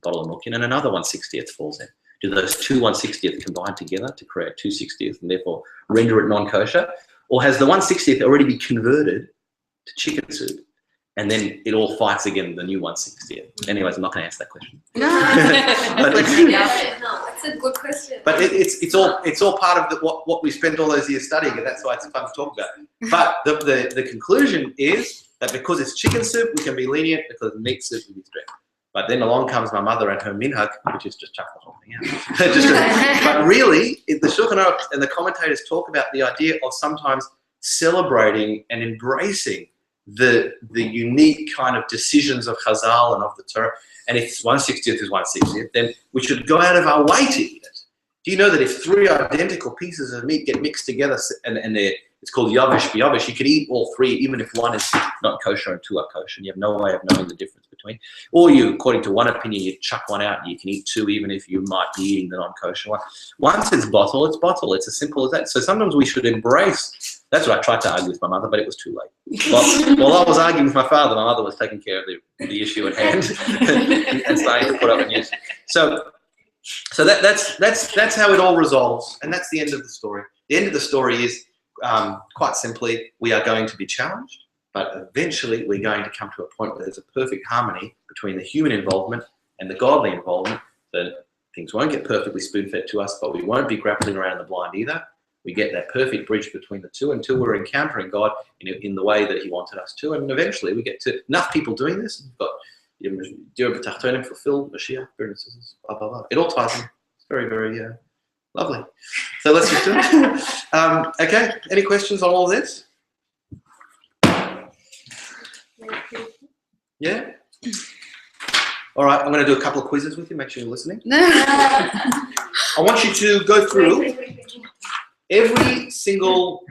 bottle of milk in and another 1/60th falls in? Do those two 1/60th combine together to create 2/60th and therefore render it non-kosher? Or has the 1/60th already been converted to chicken soup and then it all fights again the new 1/60th? Anyways, I'm not going to answer that question.
No, it's a good question.
But it's all part of what we spent all those years studying, and that's why it's fun to talk about. But the conclusion is that because it's chicken soup, we can be lenient. Because meat soup, we be strict. But then along comes my mother and her minhag, which is just chuck the whole thing out. But really, the Shulchan Aruch and the commentators talk about the idea of sometimes celebrating and embracing the unique kind of decisions of Chazal and of the Torah. And if 1/60th is 1/60th, then we should go out of our way to eat it. Do you know that if 3 identical pieces of meat get mixed together and it's called yavish b'yavish, you can eat all 3 even if one is not kosher and 2 are kosher, and you have no way of knowing the difference between. Or you, according to one opinion, you chuck one out and you can eat 2 even if you might be eating the non-kosher one. Once it's bottle, it's bottle. It's as simple as that. So sometimes we should embrace. That's what I tried to argue with my mother, but it was too late. While I was arguing with my father, my mother was taking care of the issue at hand and starting to put up a news. So that's how it all resolves, and that's the end of the story. The end of the story is quite simply, we are going to be challenged, but eventually we're going to come to a point where there's a perfect harmony between the human involvement and the godly involvement. That things won't get perfectly spoon-fed to us, but we won't be grappling around in the blind either. We get that perfect bridge between the two until we're encountering God in the way that He wanted us to, and eventually we get to enough people doing this. We've got fulfill Mashiach, blah blah blah. It all ties in. It's very, very lovely. So let's just do it. Okay. Any questions on all this? Yeah. All right. I'm going to do a couple of quizzes with you. Make sure you're listening. I want you to go through every single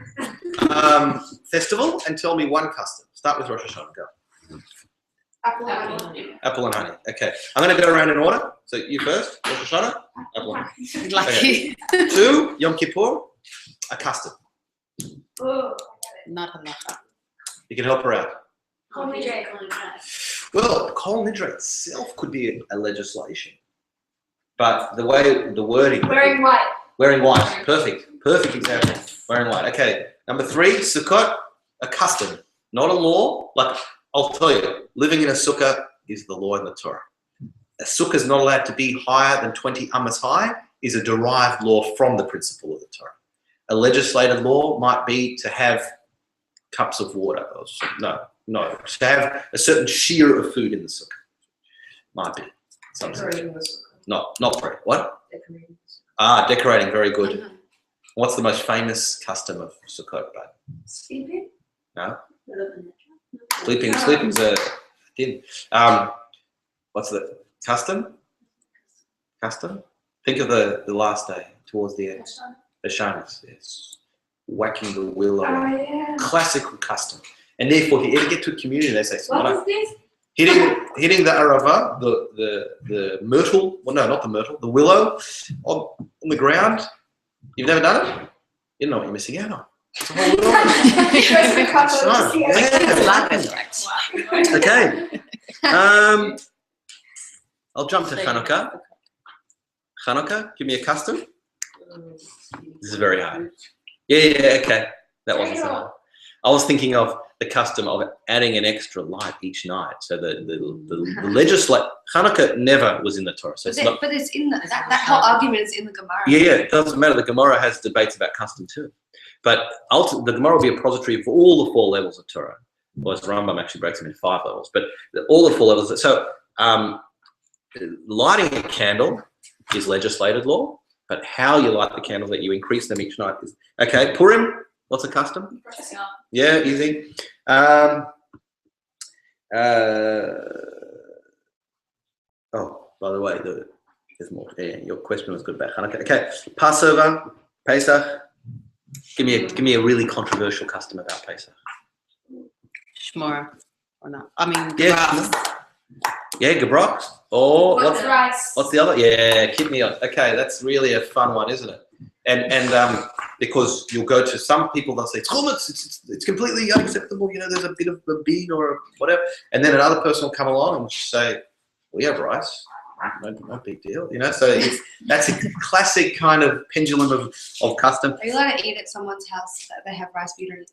festival and tell me one custom. Start with Rosh Hashanah. Go.
Apple and honey.
Apple and honey. Okay. I'm going to go around in order. So you first, Rosh Hashanah, apple and honey.
Lucky.
Okay. 2, Yom Kippur, a custom.
Oh,
Not halacha.
You can help her out.
Kol nidre.
Well, Kol Nidre itself could be a legislation. But the wording.
Wearing white.
Wearing white. Perfect example. Wearing white. Okay. Number 3, Sukkot, a custom. Not a law. Like, I'll tell you, living in a sukkah is the law in the Torah. A sukkah is not allowed to be higher than 20 amas high, is a derived law from the principle of the Torah. A legislated law might be to have cups of water. No. To have a certain shear of food in the sukkah. Might be. Not prayer. What? Decorating. Very good. What's the most famous custom of Sukkot?
Sleeping?
No. Sleeping's a din. What's the custom? Think of the last day towards the end. The shanas. Yes. Whacking the willow.
Oh, yeah.
Classical custom. And therefore, if you ever get to a community, they say,
What is this?
hitting the arava, the myrtle. Well, no, not the myrtle. The willow on the ground. You've never done it? You don't know what you're missing out on. It's a whole world. Okay. I'll jump to Hanukkah. Hanukkah, give me a custom. This is very hard. Yeah, okay. That wasn't so hard. I was thinking of the custom of adding an extra light each night. So the legislate Hanukkah never was in the Torah. So
But it's in that whole argument is in the Gemara.
Yeah, it doesn't matter. The Gemara has debates about custom too. But ultimately, the Gemara will be a repository for all the 4 levels of Torah. Whereas Rambam actually breaks them into 5 levels. But all the 4 levels. So lighting a candle is legislated law. But how you light the candles, that you increase them each night is okay. Purim, what's a custom? Yeah, easy. Oh, by the way, there's more. Yeah, your question was good about Hanukkah. Okay, Passover, Pesach. Give me a really controversial custom about Pesach.
Shmora, or not? I mean,
yeah, Gebrach. Or
What's rice?
What's the other? Yeah, kidney. Okay, that's really a fun one, isn't it? And because you'll go to some people, they'll say it's completely unacceptable. You know, there's a bit of a bean or whatever, and then another person will come along and just say, we have rice. No big deal, you know. So that's a classic kind of pendulum of custom.
Are you allowed to eat at someone's house that they have rice, but you don't eat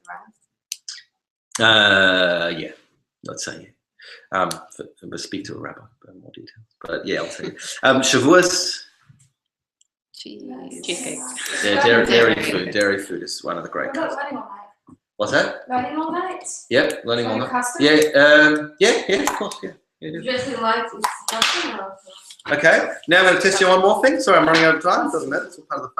the rice?
Yeah, let's say. But speak to a rabbi in more detail. But yeah, I'll say. Shavuos.
cheesecake.
Yeah, dairy food is one of the great.
What about learning all night?
What's that?
Learning all night?
Yep, learning all night.
Custom?
Yeah, of course, yeah.
Just in light is something else.
Okay, now I'm going to test you on one more thing. Sorry, I'm running out of time. It doesn't matter. It's all part of the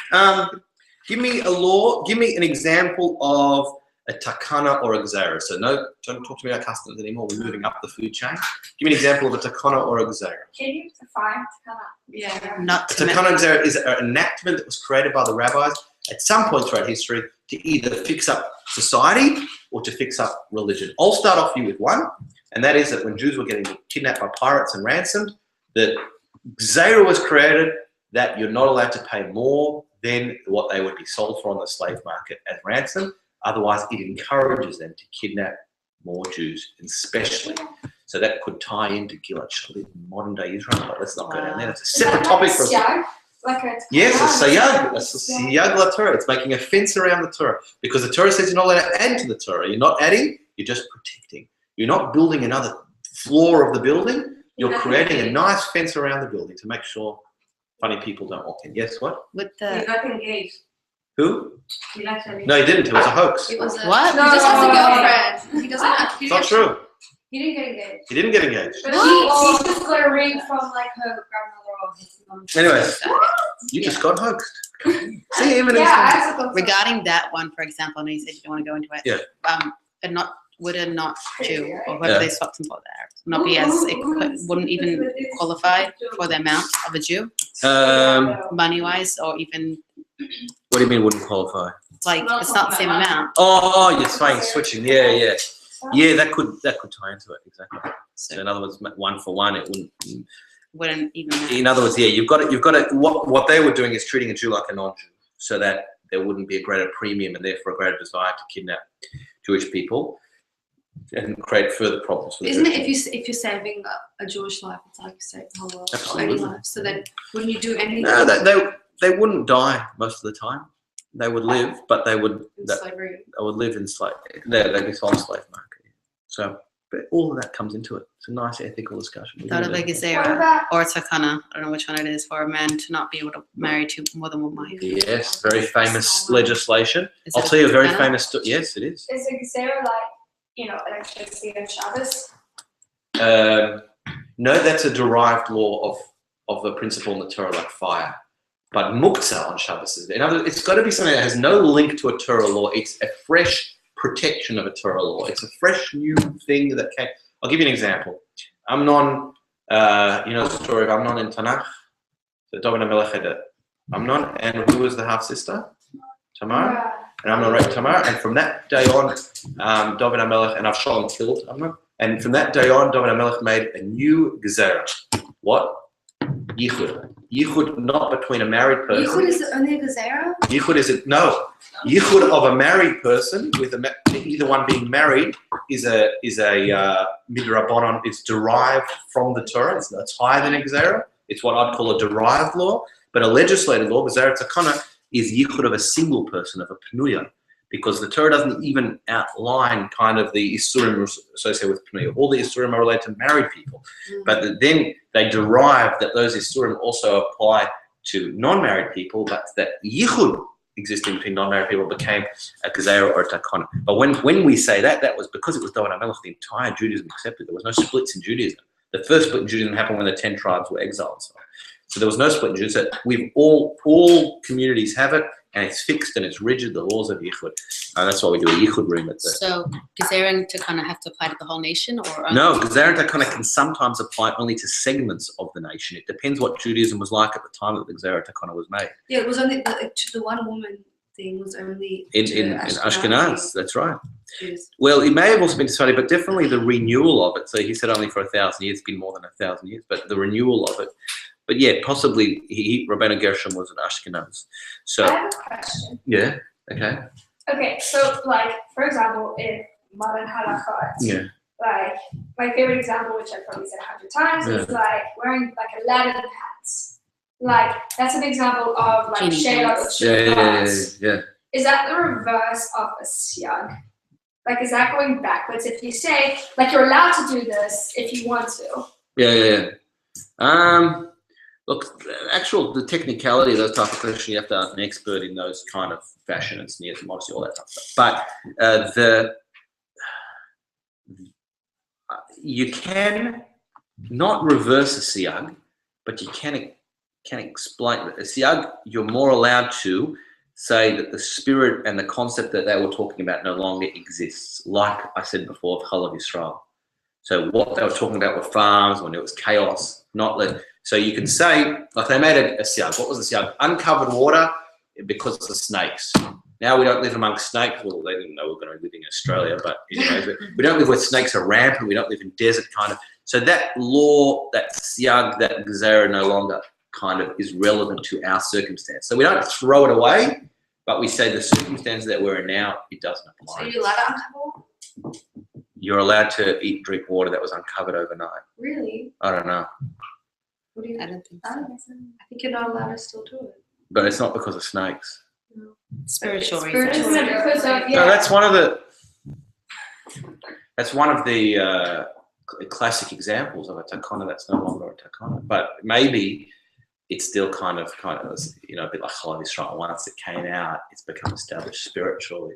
fun. Give me a law. Give me an example of a takana or a gzera. So no, don't talk to me about customs anymore. We're moving up the food chain. Give me an example of a takana or a gzera.
Can you define takana?
Yeah.
Not
A takana gzera is an enactment that was created by the rabbis at some point throughout history to either fix up society or to fix up religion. I'll start off you with one, and that is that when Jews were getting kidnapped by pirates and ransomed, that gzera was created that you're not allowed to pay more than what they would be sold for on the slave market as ransom. Otherwise, it encourages them to kidnap more Jews, especially. So that could tie into Gilad Shalit in modern day Israel, but let's not go down there. That's a separate topic for us. Yes, a sayag. That's a sayag la Torah. It's making a fence around the Torah because the Torah says you're not allowed to add to the Torah. You're not adding, you're just protecting. You're not building another floor of the building. You're creating a nice fence around the building to make sure funny people don't walk in. Yes, what?
with
He
the
got engaged.
Who?
He actually.
No, he didn't. It was a hoax.
It was a,
What?
He just has a girlfriend. He doesn't.
It's not true.
He didn't get engaged.
He didn't get engaged.
But he just got a ring from like her grandmother or his mom.
Anyways, you just got hoaxed. See, even
Yeah, I
regarding that one, for example, I know you said you don't want to go into it.
Yeah.
Would a not Jew or whoever they swapped them for there not be as wouldn't even qualify for the amount of a Jew, money wise, or even
what do you mean wouldn't qualify?
like it's not the same amount.
Oh, you're saying switching. Yeah. That could tie into it exactly. So in other words, 1 for 1, it
Wouldn't even matter.
In other words, yeah, you've got to. What they were doing is treating a Jew like a non-Jew, so that there wouldn't be a greater premium and therefore a greater desire to kidnap Jewish people and create further problems for the
Isn't it
Jewish
if you're saving a Jewish life, it's like you save the whole world or
Absolutely.
any life. So then wouldn't you do anything?
No, they wouldn't die most of the time. They would live, but they would
in slavery.
they would live in they'd be sold slave market. So, but all of that comes into it. It's a nice ethical discussion.
Thought of like a Zera or takana, I don't know which one it is, for a man to not be able to marry more than one wife.
Yes, very famous legislation.
Is
I'll
it
tell you a very
takana?
famous. Yes, it is.
Is Xera like, electricity on Shabbos?
No, that's a derived law of a principle in the Torah, like fire. But muktzah on Shabbos is. In other words, it's got to be something that has no link to a Torah law. It's a fresh protection of a Torah law. It's a fresh new thing that came. I'll give you an example. Amnon, the story of Amnon in Tanakh. So David HaMelech had Amnon, and who was the half sister? Tamar. And Amnon raped Tamar, and from that day on, David HaMelech and Avshalom killed Amnon. And from that day on, David HaMelech made a new gezerah. What? Yichud. Yichud not between a married person.
Yichud is only a gezerah?
Yichud is Yichud of a married person with either one being married is a midrabanan. It's derived from the Torah. It's higher than a gezerah. It's what I'd call a derived law. But a legislated law, gezerah takana, is Yichud of a single person, of a pnuya, because the Torah doesn't even outline kind of the isurim associated with pnuya. All the isurim are related to married people, but then they derive that those isurim also apply to non-married people, but that yichud existing between non-married people became a gezerah or a takana. But when we say that was because it was David HaMelech, the entire Judaism accepted. There was no splits in Judaism. The first split in Judaism happened when the 10 tribes were exiled. So there was no split in Judaism. So we've all communities have it, and it's fixed and it's rigid, the laws of Yichud. And that's why we do a Yichud room at the...
So Gezerah and Takana have to apply to the whole nation? Or only
No, Gezerah and Takana can sometimes apply only to segments of the nation. It depends what Judaism was like at the time that the Gezerah and Takana was made.
Yeah, it was only the one woman thing was only
In Ashkenaz, that's right.
Yes.
Well, it may have also been decided, but definitely the renewal of it. So he said only for 1,000 years, it's been more than 1,000 years, but the renewal of it. But yeah, possibly Rabbeinu Gershom was an Ashkenaz. So
I have a question.
yeah, okay.
Okay, so like for example, in modern halachot,
Yeah.
like my favorite example, which I've probably said 100 times, is like wearing like Aladdin hats. Like that's an example of like shayla of
Yeah.
Is that the reverse of a siyag? Like is that going backwards? If you say like you're allowed to do this if you want to.
Yeah. Look, the technicality of those type of questions, you have to ask an expert in those kind of fashion and sneers and modesty, all that type of stuff. But you can not reverse a siyag, but you can explain a siyag. You're more allowed to say that the spirit and the concept that they were talking about no longer exists, like I said before of Chalav Yisrael. So what they were talking about were farms when it was chaos, so you can say, like they made a siyag. What was the siyag? Uncovered water because of the snakes. Now we don't live amongst snakes. Well, they didn't know we were going to live in Australia, but anyways, we don't live where snakes are rampant. We don't live in desert kind of. So that law, that siyag, that gezerah no longer kind of is relevant to our circumstance. So we don't throw it away, but we say the circumstances that we're in now, it doesn't apply.
So you're allowed to uncover?
You're allowed to drink water that was uncovered overnight.
Really?
I don't know.
What do you
I don't think so.
I think you're not allowed to still do it.
But it's not because of snakes.
No.
Spiritual
Isn't
reasons.
it because of
No, that's one of the classic examples of a takana that's no longer a takana. But maybe it's still kind of a bit like Chalav Yisrael. Once it came out, it's become established spiritually.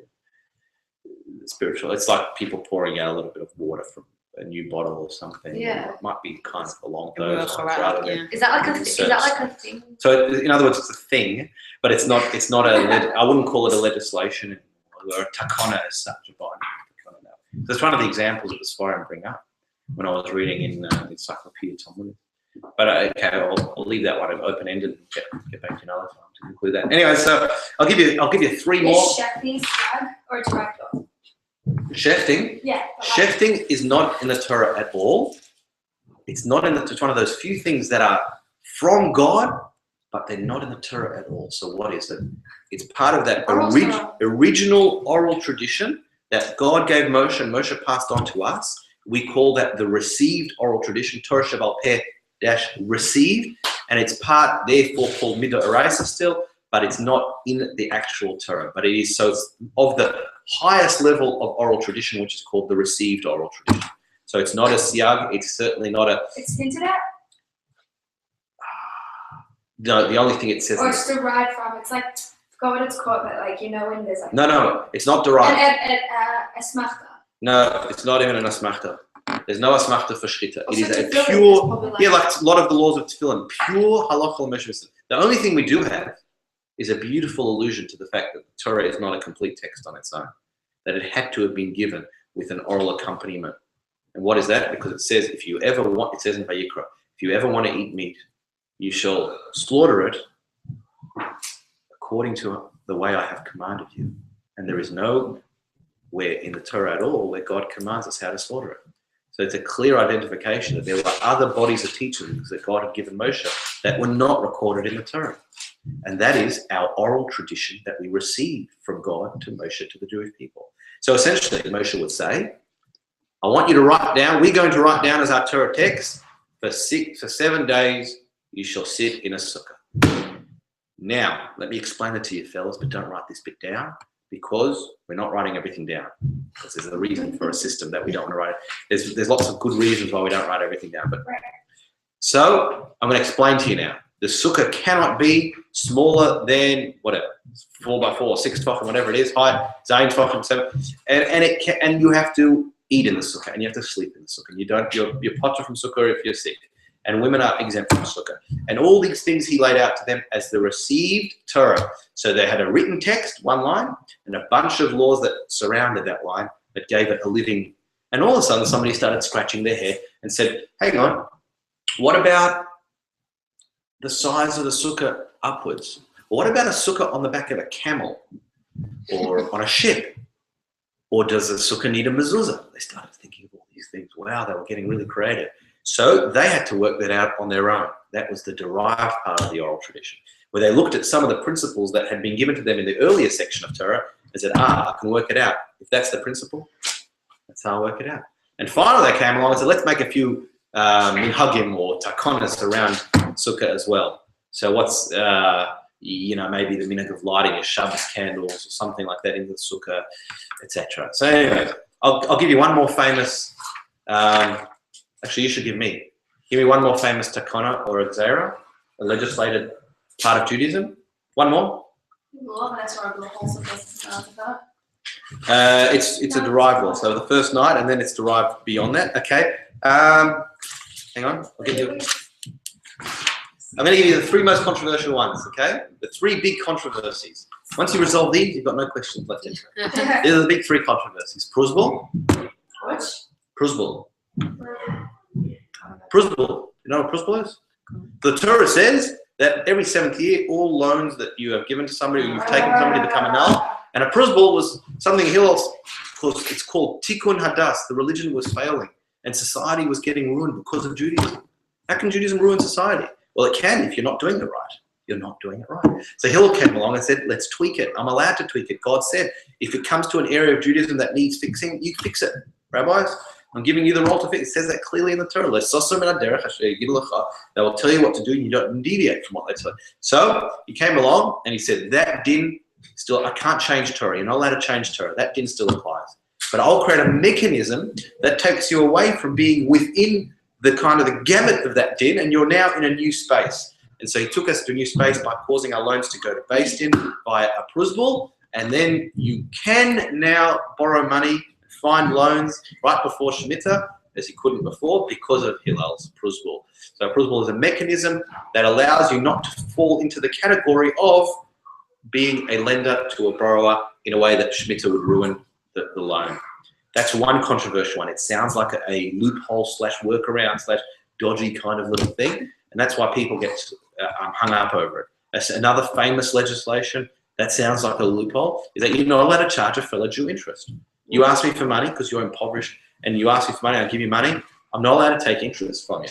It's like people pouring out a little bit of water from a new bottle or something.
Yeah.
It might be kind of along those lines rather than.
Is that like a thing?
So in other words, it's a thing, but it's not I wouldn't call it a legislation or a takana as such. So it's one of the examples that the Sfarim bring up when I was reading in the Encyclopedia Talmud. But okay, I'll leave that one open-ended and get back to another time to conclude that. Anyway, so I'll give you three more.
Is shechting siyag or direct law?
Shefting.
Yeah.
Shefting is not in the Torah at all. It's not it's one of those few things that are from God, but they're not in the Torah at all. So what is it? It's part of that original oral tradition that God gave Moshe and Moshe passed on to us. We call that the received oral tradition, Torah Sheval Peh - received, and it's part therefore called Midah Eraisa still, but it's not in the actual Torah. But it is of the highest level of oral tradition, which is called the received oral tradition. So it's not a siyag. It's certainly not a.
It's hinted at.
No, the only thing it says.
Or it's derived from. It's like forgot what it's called, but like when there's like.
No, it's not derived.
Asmachta.
No, it's not even an asmachta. There's no asmachta for shchita. It is a pure, like a lot of the laws of tefillin, pure halacha measures. The only thing we do have is a beautiful allusion to the fact that the Torah is not a complete text on its own, that it had to have been given with an oral accompaniment. And what is that? Because it says, it says in Vayikra, if you ever want to eat meat, you shall slaughter it according to the way I have commanded you. And there is nowhere in the Torah at all where God commands us how to slaughter it. So it's a clear identification that there were other bodies of teachings that God had given Moshe that were not recorded in the Torah. And that is our oral tradition that we received from God to Moshe, to the Jewish people. So essentially, Moshe would say, I want you to write down, we're going to write down as our Torah text, for 7 days you shall sit in a sukkah. Now, let me explain it to you, fellas, but don't write this bit down, because we're not writing everything down. Because there's a reason for a system that we don't want to write. There's lots of good reasons why we don't write everything down. But so I'm going to explain to you now. The sukkah cannot be smaller than whatever, 4 by 4, 6 tefachim, whatever it is, height, zayin tefachim, 7, and you have to eat in the sukkah and you have to sleep in the sukkah. You don't, you're potter from sukkah if you're sick, and women are exempt from sukkah. And all these things he laid out to them as the received Torah. So they had a written text, one line, and a bunch of laws that surrounded that line that gave it a living. And all of a sudden, somebody started scratching their head and said, hang on, what about the size of the sukkah upwards? Or what about a sukkah on the back of a camel or on a ship? Or does a sukkah need a mezuzah? They started thinking of all these things. Wow, they were getting really creative. So they had to work that out on their own. That was the derived part of the oral tradition, where they looked at some of the principles that had been given to them in the earlier section of Torah and said, I can work it out. If that's the principle, that's how I work it out. And finally they came along and said, let's make a few minhagim or takonas around sukkah as well. So what's, maybe the minhag of lighting a Shabbos candles or something like that in the sukkah, etc. So anyway, I'll give you one more famous, actually you should give me one more famous takona or a gzera, a legislated part of Judaism. One more. It's a derived law. So the first night, and then it's derived beyond that. Okay. Hang on. I'm going to give you the 3 most controversial ones. Okay. The 3 big controversies. Once you resolve these, you've got no questions left. These are the big 3 controversies. Pruzbul.
What?
Pruzbul. Pruzbul. You know what Pruzbul is? The Torah says that every 7th year, all loans that you have given to somebody or you've taken somebody become null. And a Pruzbul was something it's called Tikkun Hadas. The religion was failing and society was getting ruined because of Judaism. How can Judaism ruin society? Well, it can if you're not doing it right. You're not doing it right. So Hillel came along and said, let's tweak it. I'm allowed to tweak it. God said, if it comes to an area of Judaism that needs fixing, you fix it. Rabbis, I'm giving you the role to fix. It says that clearly in the Torah. They will tell you what to do and you don't deviate from what they tell you. So he came along and he said, that din still, I can't change Torah. You're not allowed to change Torah. That din still applies. But I'll create a mechanism that takes you away from being within the kind of the gamut of that din, and you're now in a new space. And so he took us to a new space by causing our loans to go to base din via a pruzbul, and then you can now borrow money, find loans right before Shemitah, as you couldn't before, because of Hillel's pruzbul. So pruzbul is a mechanism that allows you not to fall into the category of being a lender to a borrower in a way that Shemitah would ruin the loan. That's one controversial one. It sounds like a loophole / workaround / dodgy kind of little thing. And that's why people get hung up over it. That's another famous legislation that sounds like a loophole, is that you're not allowed to charge a fellow Jew interest. You ask me for money because you're impoverished, and you ask me for money, I'll give you money. I'm not allowed to take interest from you.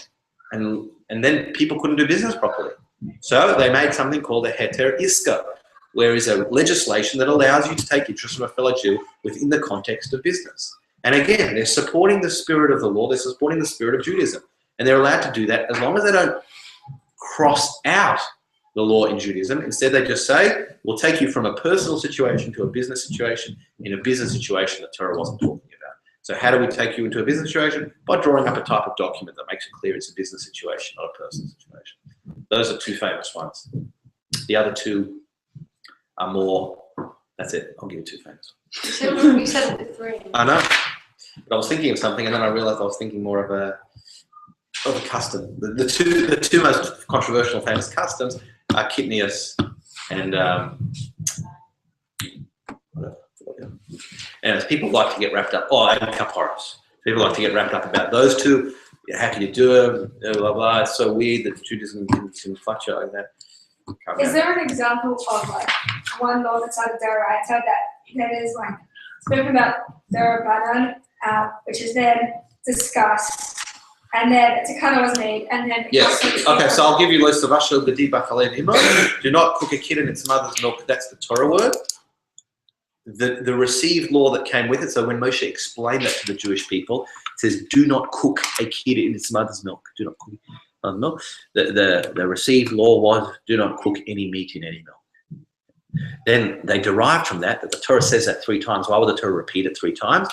And then people couldn't do business properly. So they made something called a heter iska, where is a legislation that allows you to take interest from a fellow Jew within the context of business. And again, they're supporting the spirit of the law, they're supporting the spirit of Judaism. And they're allowed to do that as long as they don't cross out the law in Judaism. Instead, they just say, we'll take you from a personal situation to a business situation. In a business situation, the Torah wasn't talking about. So how do we take you into a business situation? By drawing up a type of document that makes it clear it's a business situation, not a personal situation. Those are 2 famous ones. The other 2 are more, that's it, I'll give you 2 famous ones.
You said it with 3.
I know, but I was thinking of something and then I realized I was thinking more of a custom. The two most controversial famous customs are kitnius and anyways, people like to get wrapped up, and kaparos. People like to get wrapped up about those 2. How can you do it? Blah, blah. It's so weird that Judaism can fluctuate like that.
Is there an example of like one law that's out of Deraita that is like spoken about Derabanan, which is then discussed, and then a takana was made, and then
Yes. Okay, so I'll give you Lo Savashel B'di B'Chalev Imo. Do not cook a kid in its mother's milk. That's the Torah word. The received law that came with it. So when Moshe explained that to the Jewish people, it says, "Do not cook a kid in its mother's milk. Do not cook milk." The received law was, "Do not cook any meat in any milk." Then they derived from that the Torah says that 3 times. Why would the Torah repeat it 3 times?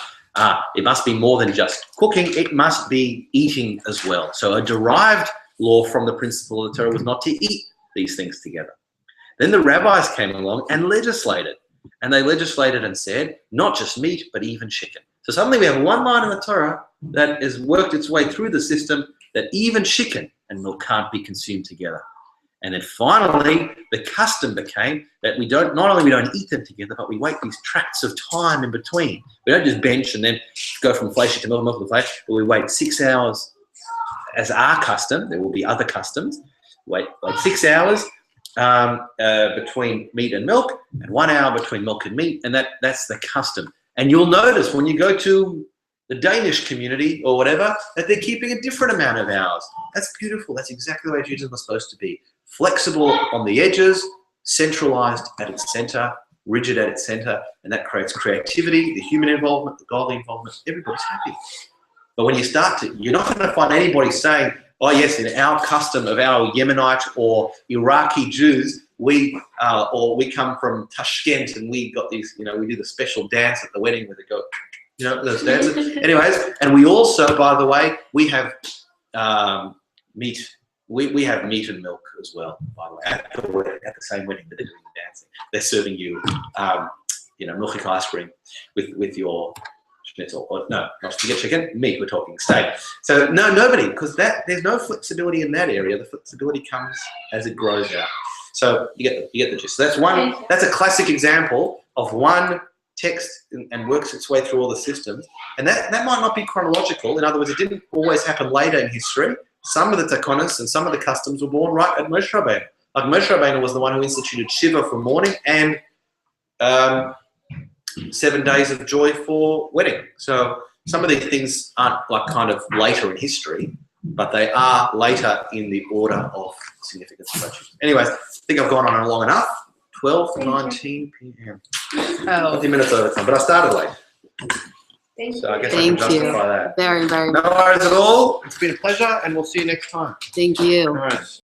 It must be more than just cooking. It must be eating as well. So a derived law from the principle of the Torah was not to eat these things together. Then the rabbis came along and legislated. And they legislated and said, not just meat, but even chicken. So suddenly we have one line in the Torah that has worked its way through the system that even chicken and milk can't be consumed together. And then finally, the custom became that not only we don't eat them together, but we wait these tracts of time in between. We don't just bench and then go from flesh to milk, milk to flesh, but we wait 6 hours as our custom. There will be other customs. Wait 6 hours between meat and milk, and 1 hour between milk and meat, and that's the custom. And you'll notice when you go to the Danish community or whatever, that they're keeping a different amount of hours. That's beautiful. That's exactly the way Judaism was supposed to be. Flexible on the edges, centralized at its center, rigid at its center, and that creates creativity, the human involvement, the godly involvement. Everybody's happy. But when you start to, you're not going to find anybody saying, "Oh yes, in our custom of our Yemenite or Iraqi Jews, we come from Tashkent and we got these, we do the special dance at the wedding where they go, those dances." Anyways, and we also, by the way, we have meat. We have meat and milk as well, by the way, at the same wedding that they're doing the dancing. They're serving you, milchik ice cream with your schnitzel. Or, no, not forget chicken, meat, we're talking steak. So nobody, because there's no flexibility in that area. The flexibility comes as it grows out. So you get the gist. So that's a classic example of one text and works its way through all the systems. And that might not be chronological. In other words, it didn't always happen later in history. Some of the takonos and some of the customs were born right at Moshe Rabbeinu. Like Moshe Rabbeinu was the one who instituted Shiva for mourning and 7 days of joy for wedding. So some of these things aren't like kind of later in history, but they are later in the order of significance. Anyways, I think I've gone on long enough. 12:19 p.m. 20 minutes over time, but I started late. So I guess I can justify that.
Very, very.
No worries at all. It's been a pleasure, and we'll see you next time.
Thank you.
All right.